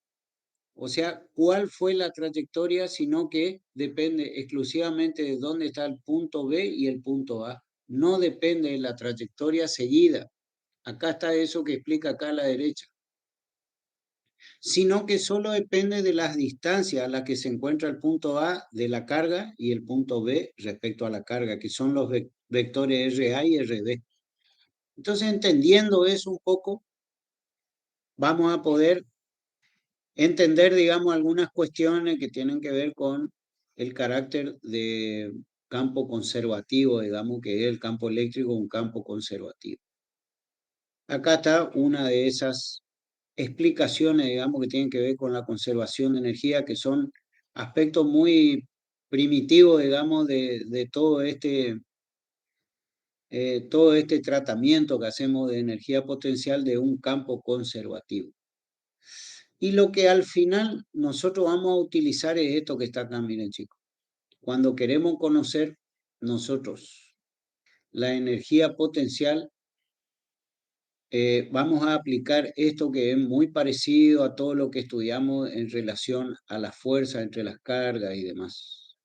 o sea, cuál fue la trayectoria, sino que depende exclusivamente de dónde está el punto B y el punto A. No depende de la trayectoria seguida. Acá está eso que explica acá a la derecha. Sino que solo depende de las distancias a las que se encuentra el punto A de la carga y el punto B respecto a la carga, que son los vectores RA y RB. Entonces, entendiendo eso un poco, vamos a poder entender, digamos, algunas cuestiones que tienen que ver con el carácter de campo conservativo, digamos, que es el campo eléctrico, un campo conservativo. Acá está una de esas explicaciones, digamos, que tienen que ver con la conservación de energía, que son aspectos muy primitivos, digamos, de todo este tratamiento que hacemos de energía potencial de un campo conservativo. Y lo que al final nosotros vamos a utilizar es esto que está acá, miren chicos. Cuando queremos conocer nosotros la energía potencial, vamos a aplicar esto que es muy parecido a todo lo que estudiamos en relación a la fuerza entre las cargas y demás.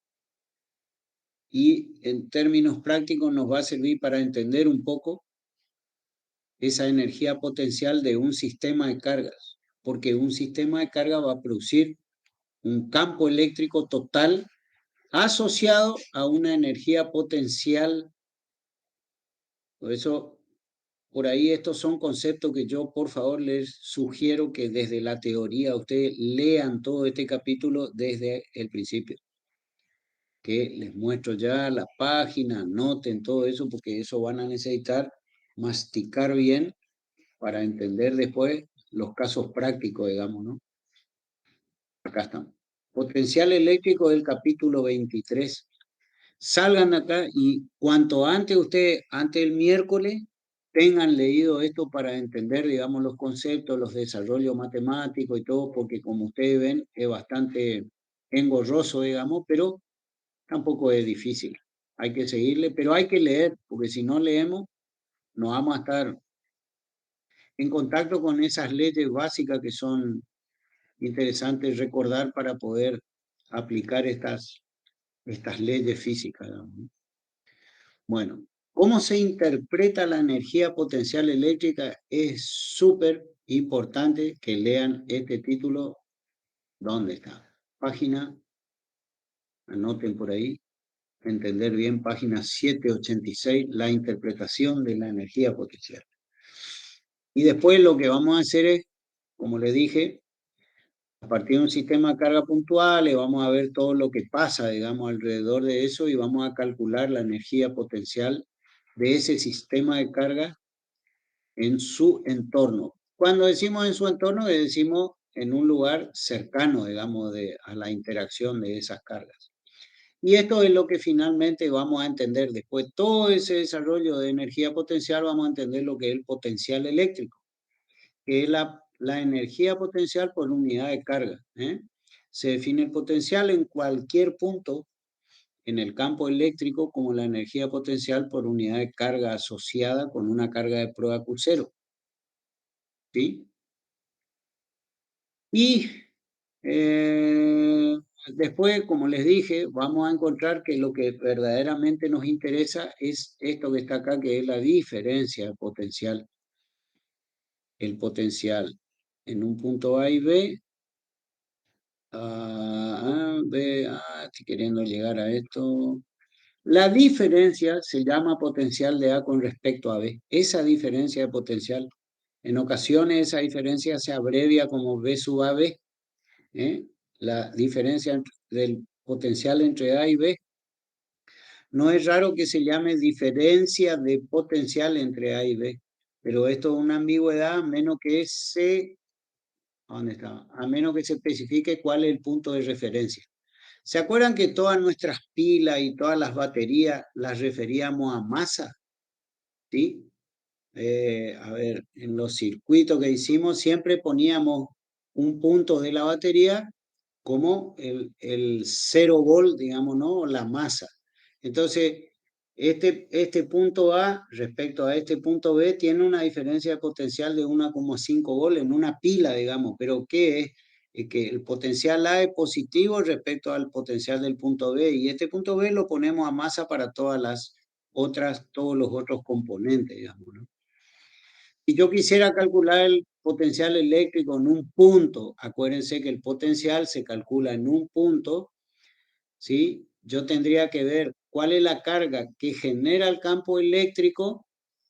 Y en términos prácticos nos va a servir para entender un poco esa energía potencial de un sistema de cargas, porque un sistema de carga va a producir un campo eléctrico total asociado a una energía potencial. Por eso, por ahí estos son conceptos que yo, por favor, les sugiero que desde la teoría ustedes lean todo este capítulo desde el principio. Que les muestro ya la página, anoten todo eso, porque eso van a necesitar masticar bien para entender después los casos prácticos, digamos, ¿no? Acá están. Potencial eléctrico del capítulo 23. Salgan de acá y cuanto antes ustedes, antes del miércoles, tengan leído esto para entender, digamos, los conceptos, los desarrollos matemáticos y todo, porque como ustedes ven, es bastante engorroso, digamos, pero tampoco es difícil. Hay que seguirle, pero hay que leer, porque si no leemos, no vamos a estar en contacto con esas leyes básicas que son interesantes recordar para poder aplicar estas leyes físicas, ¿no? Bueno, ¿cómo se interpreta la energía potencial eléctrica? Es súper importante que lean este título. ¿Dónde está? Página, anoten por ahí, entender bien, página 786, la interpretación de la energía potencial. Y después lo que vamos a hacer es, como les dije, a partir de un sistema de carga puntual, vamos a ver todo lo que pasa, digamos, alrededor de eso y vamos a calcular la energía potencial de ese sistema de carga en su entorno. Cuando decimos en su entorno, decimos en un lugar cercano, digamos, a la interacción de esas cargas. Y esto es lo que finalmente vamos a entender después. Todo ese desarrollo de energía potencial, vamos a entender lo que es el potencial eléctrico, que es la energía potencial por unidad de carga. Se define el potencial en cualquier punto en el campo eléctrico como la energía potencial por unidad de carga asociada con una carga de prueba Q0. ¿Sí? Y después, como les dije, vamos a encontrar que lo que verdaderamente nos interesa es esto que está acá, que es la diferencia de potencial. El potencial en un punto A y B. Estoy queriendo llegar a esto. La diferencia se llama potencial de A con respecto a B. Esa diferencia de potencial, en ocasiones esa diferencia se abrevia como B sub AB. La diferencia del potencial entre A y B. No es raro que se llame diferencia de potencial entre A y B, pero esto es una ambigüedad a menos que ¿dónde está? A menos que se especifique cuál es el punto de referencia. ¿Se acuerdan que todas nuestras pilas y todas las baterías las referíamos a masa? ¿Sí? A ver, en los circuitos que hicimos siempre poníamos un punto de la batería como el 0 volt, digamos, ¿no? La masa. Entonces, este punto A respecto a este punto B tiene una diferencia de potencial de 1,5 volt en una pila, digamos, pero ¿qué es? Es que el potencial A es positivo respecto al potencial del punto B, y este punto B lo ponemos a masa para todos los otros componentes, digamos, ¿no? Si yo quisiera calcular el potencial eléctrico en un punto, acuérdense que el potencial se calcula en un punto, ¿sí? Yo tendría que ver cuál es la carga que genera el campo eléctrico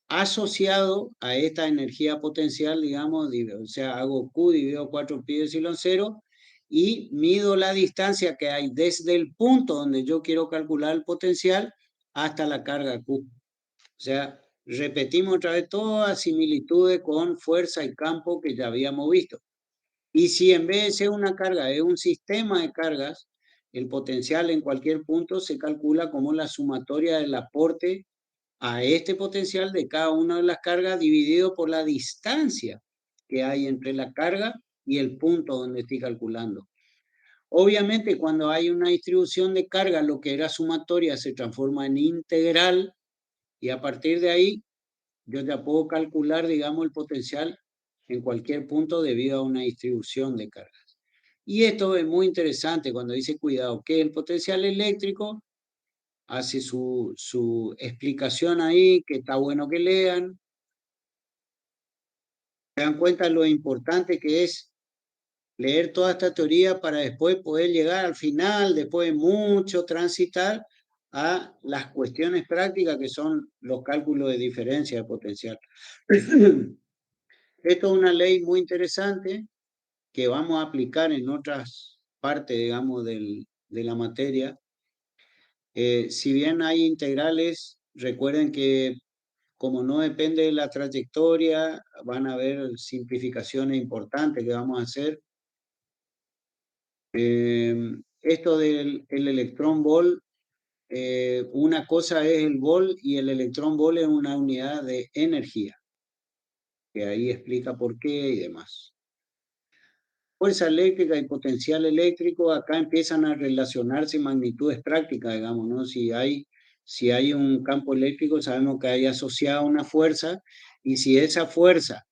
asociado a esta energía potencial, digamos, o sea, hago Q dividido 4pi epsilon 0 y mido la distancia que hay desde el punto donde yo quiero calcular el potencial hasta la carga Q. O sea, repetimos otra vez todas las similitudes con fuerza y campo que ya habíamos visto. Y si en vez de ser una carga es un sistema de cargas, el potencial en cualquier punto se calcula como la sumatoria del aporte a este potencial de cada una de las cargas dividido por la distancia que hay entre la carga y el punto donde estoy calculando. Obviamente, cuando hay una distribución de carga, lo que era sumatoria se transforma en integral, y a partir de ahí yo ya puedo calcular, digamos, el potencial en cualquier punto debido a una distribución de cargas. Y esto es muy interesante cuando dice, cuidado, que el potencial eléctrico hace su explicación ahí, que está bueno que lean. Se dan cuenta lo importante que es leer toda esta teoría para después poder llegar al final, después de mucho transitar, a las cuestiones prácticas que son los cálculos de diferencia de potencial. Esto es una ley muy interesante que vamos a aplicar en otras partes, digamos, de la materia. Si bien hay integrales, recuerden que como no depende de la trayectoria, van a haber simplificaciones importantes que vamos a hacer. Esto del electrón volt, una cosa es el volt y el electrón volt es una unidad de energía, que ahí explica por qué y demás. Fuerza eléctrica y potencial eléctrico, acá empiezan a relacionarse magnitudes prácticas, digamos, ¿no? Si hay un campo eléctrico, sabemos que hay asociada una fuerza, y si esa fuerza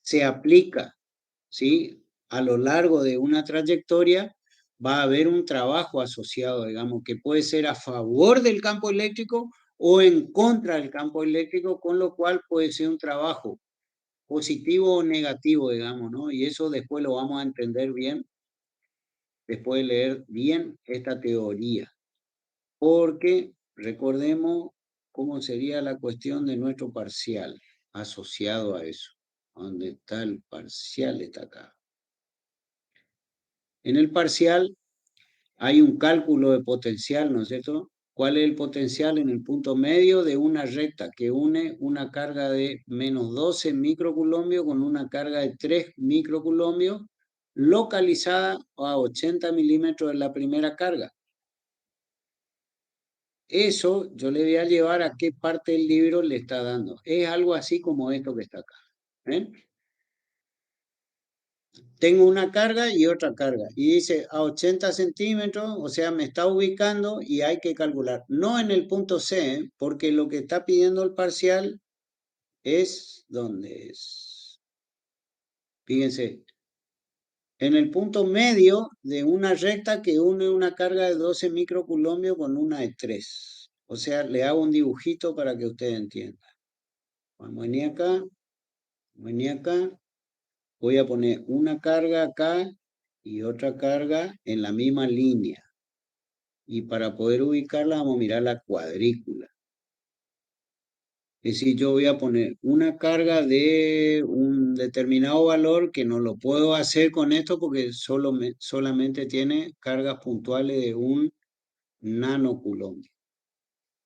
se aplica, ¿sí?, a lo largo de una trayectoria, va a haber un trabajo asociado, digamos, que puede ser a favor del campo eléctrico o en contra del campo eléctrico, con lo cual puede ser un trabajo positivo o negativo, digamos, ¿no? Y eso después lo vamos a entender bien, después de leer bien esta teoría. Porque recordemos cómo sería la cuestión de nuestro parcial asociado a eso. ¿Dónde está el parcial? Está acá. En el parcial hay un cálculo de potencial, ¿no es cierto? ¿Cuál es el potencial en el punto medio de una recta que une una carga de menos 12 microcoulombios con una carga de 3 microcoulombios localizada a 80 milímetros de la primera carga? Eso yo le voy a llevar a qué parte del libro le está dando. Es algo así como esto que está acá. ¿Ven? Tengo una carga y otra carga, y dice a 80 centímetros, o sea, me está ubicando y hay que calcular. No en el punto C, porque lo que está pidiendo el parcial es, ¿dónde es? Fíjense, en el punto medio de una recta que une una carga de 12 microcoulombios con una de 3. O sea, le hago un dibujito para que ustedes entiendan. Vamos a venir acá, voy a poner una carga acá y otra carga en la misma línea. Y para poder ubicarla vamos a mirar la cuadrícula. Es decir, yo voy a poner una carga de un determinado valor que no lo puedo hacer con esto porque solamente tiene cargas puntuales de un nanocoulombo.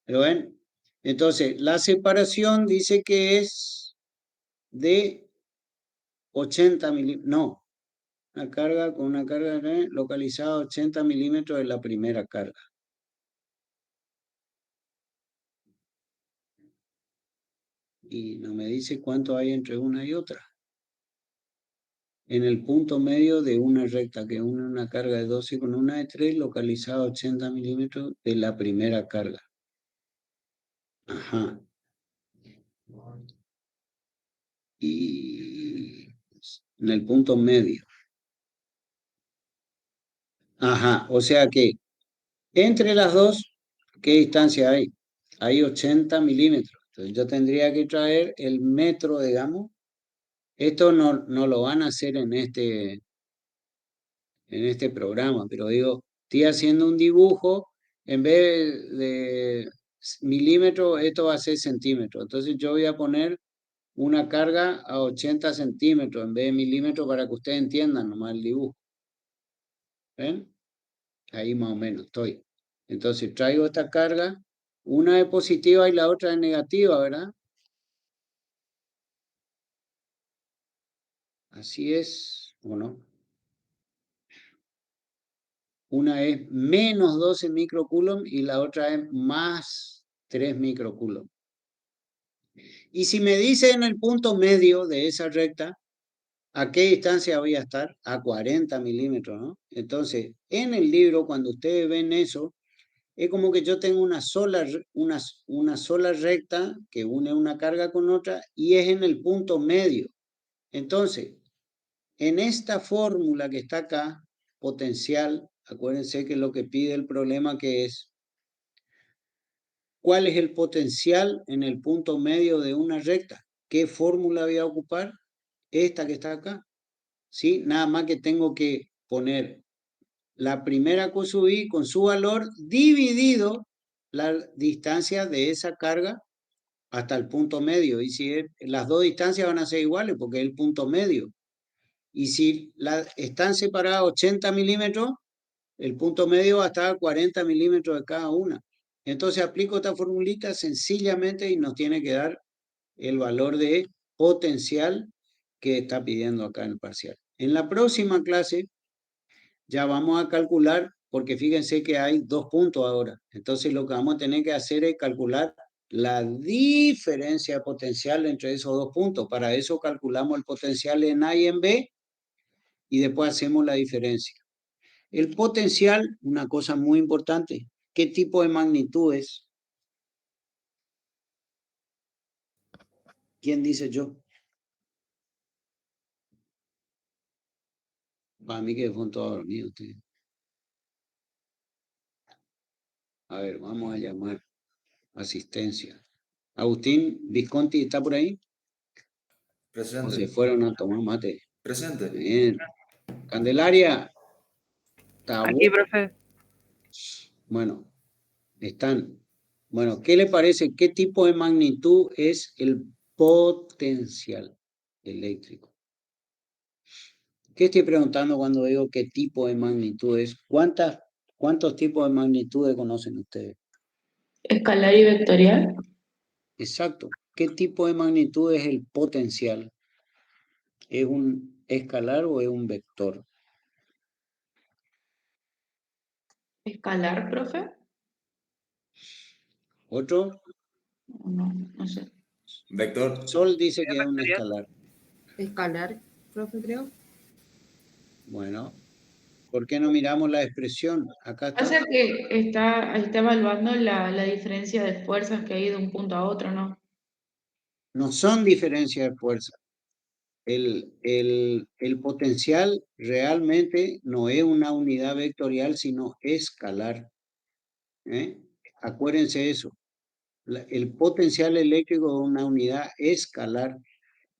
¿Lo ven? Entonces, la separación dice que es de 80 milímetros. No, una carga con una carga localizada a 80 milímetros de la primera carga. Y no me dice cuánto hay entre una y otra. En el punto medio de una recta que une una carga de 12 con una de 3, localizada a 80 milímetros de la primera carga. Ajá. Y en el punto medio. Ajá, o sea que entre las dos, ¿qué distancia hay? Hay 80 milímetros. Entonces yo tendría que traer el metro, digamos. Esto no lo van a hacer en este programa, pero digo, estoy haciendo un dibujo, en vez de milímetros, esto va a ser centímetros. Entonces yo voy a poner una carga a 80 centímetros en vez de milímetros para que ustedes entiendan nomás el dibujo. ¿Ven? Ahí más o menos estoy. Entonces traigo esta carga, una es positiva y la otra es negativa, ¿verdad? Así es, ¿o no? Una es menos 12 microcoulomb y la otra es más 3 microcoulomb. Y si me dice en el punto medio de esa recta, ¿a qué distancia voy a estar? A 40 milímetros, ¿no? Entonces, en el libro, cuando ustedes ven eso, es como que yo tengo una sola recta que une una carga con otra y es en el punto medio. Entonces, en esta fórmula que está acá, potencial, acuérdense que lo que pide el problema que es, ¿cuál es el potencial en el punto medio de una recta? ¿Qué fórmula voy a ocupar? Esta que está acá. ¿Sí? Nada más que tengo que poner la primera QSUI con su valor dividido la distancia de esa carga hasta el punto medio. Y si las dos distancias van a ser iguales porque es el punto medio. Y si están separadas 80 milímetros, el punto medio va a estar a 40 milímetros de cada una. Entonces aplico esta formulita sencillamente y nos tiene que dar el valor de potencial que está pidiendo acá en el parcial. En la próxima clase ya vamos a calcular, porque fíjense que hay 2 puntos ahora. Entonces lo que vamos a tener que hacer es calcular la diferencia potencial entre esos 2 puntos. Para eso calculamos el potencial en A y en B y después hacemos la diferencia. El potencial, una cosa muy importante, ¿qué tipo de magnitud es? ¿Quién dice yo? Para mí que fue todo dormido usted. A ver, vamos a llamar asistencia. Agustín Visconti, ¿está por ahí? Presente. O se fueron a tomar mate. Presente. Bien. Candelaria. Aquí, profe. Bueno, están. Bueno, ¿qué le parece? ¿Qué tipo de magnitud es el potencial eléctrico? ¿Qué estoy preguntando cuando digo qué tipo de magnitud es? ¿Cuántos tipos de magnitudes conocen ustedes? Escalar y vectorial. Exacto. ¿Qué tipo de magnitud es el potencial? ¿Es un escalar o es un vector? Escalar, profe. ¿Otro? No sé. Vector. Sol dice que es un escalar. Escalar, profe, creo. Bueno, ¿por qué no miramos la expresión? Acá está. Pasa que está evaluando la diferencia de fuerzas que hay de un punto a otro, ¿no? No son diferencias de fuerza. el potencial realmente no es una unidad vectorial, sino escalar. Acuérdense eso. El potencial eléctrico es una unidad escalar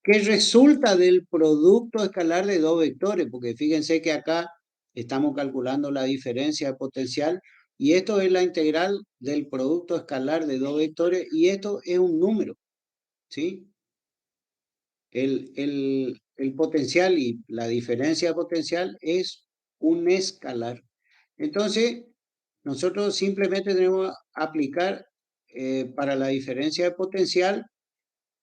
que resulta del producto escalar de dos vectores, porque fíjense que acá estamos calculando la diferencia de potencial y esto es la integral del producto escalar de dos vectores y esto es un número, ¿sí? El potencial y la diferencia de potencial es un escalar. Entonces, nosotros simplemente tenemos que aplicar para la diferencia de potencial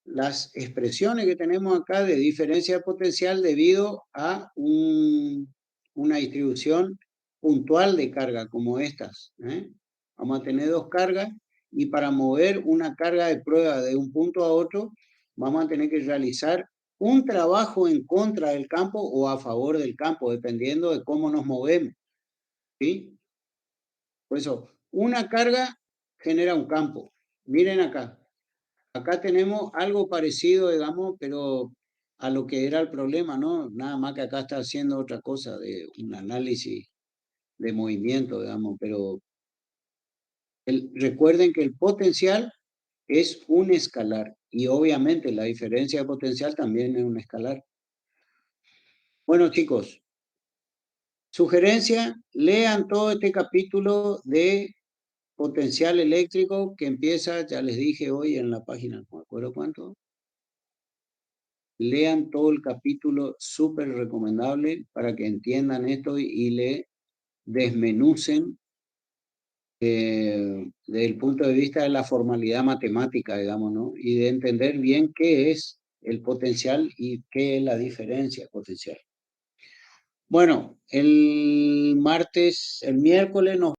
las expresiones que tenemos acá de diferencia de potencial debido a una distribución puntual de carga como estas. Vamos a tener dos cargas y para mover una carga de prueba de un punto a otro vamos a tener que realizar un trabajo en contra del campo o a favor del campo, dependiendo de cómo nos movemos. ¿Sí? Por eso, una carga genera un campo. Miren acá. Acá tenemos algo parecido, digamos, pero a lo que era el problema, ¿no? Nada más que acá está haciendo otra cosa, de un análisis de movimiento, digamos, pero recuerden que el potencial es un escalar y obviamente la diferencia de potencial también es un escalar. Bueno, chicos, sugerencia, lean todo este capítulo de potencial eléctrico que empieza, ya les dije hoy en la página, no me acuerdo cuánto. Lean todo el capítulo, súper recomendable para que entiendan esto y le desmenucen desde el punto de vista de la formalidad matemática, digamos, ¿no? Y de entender bien qué es el potencial y qué es la diferencia potencial. Bueno, el miércoles nos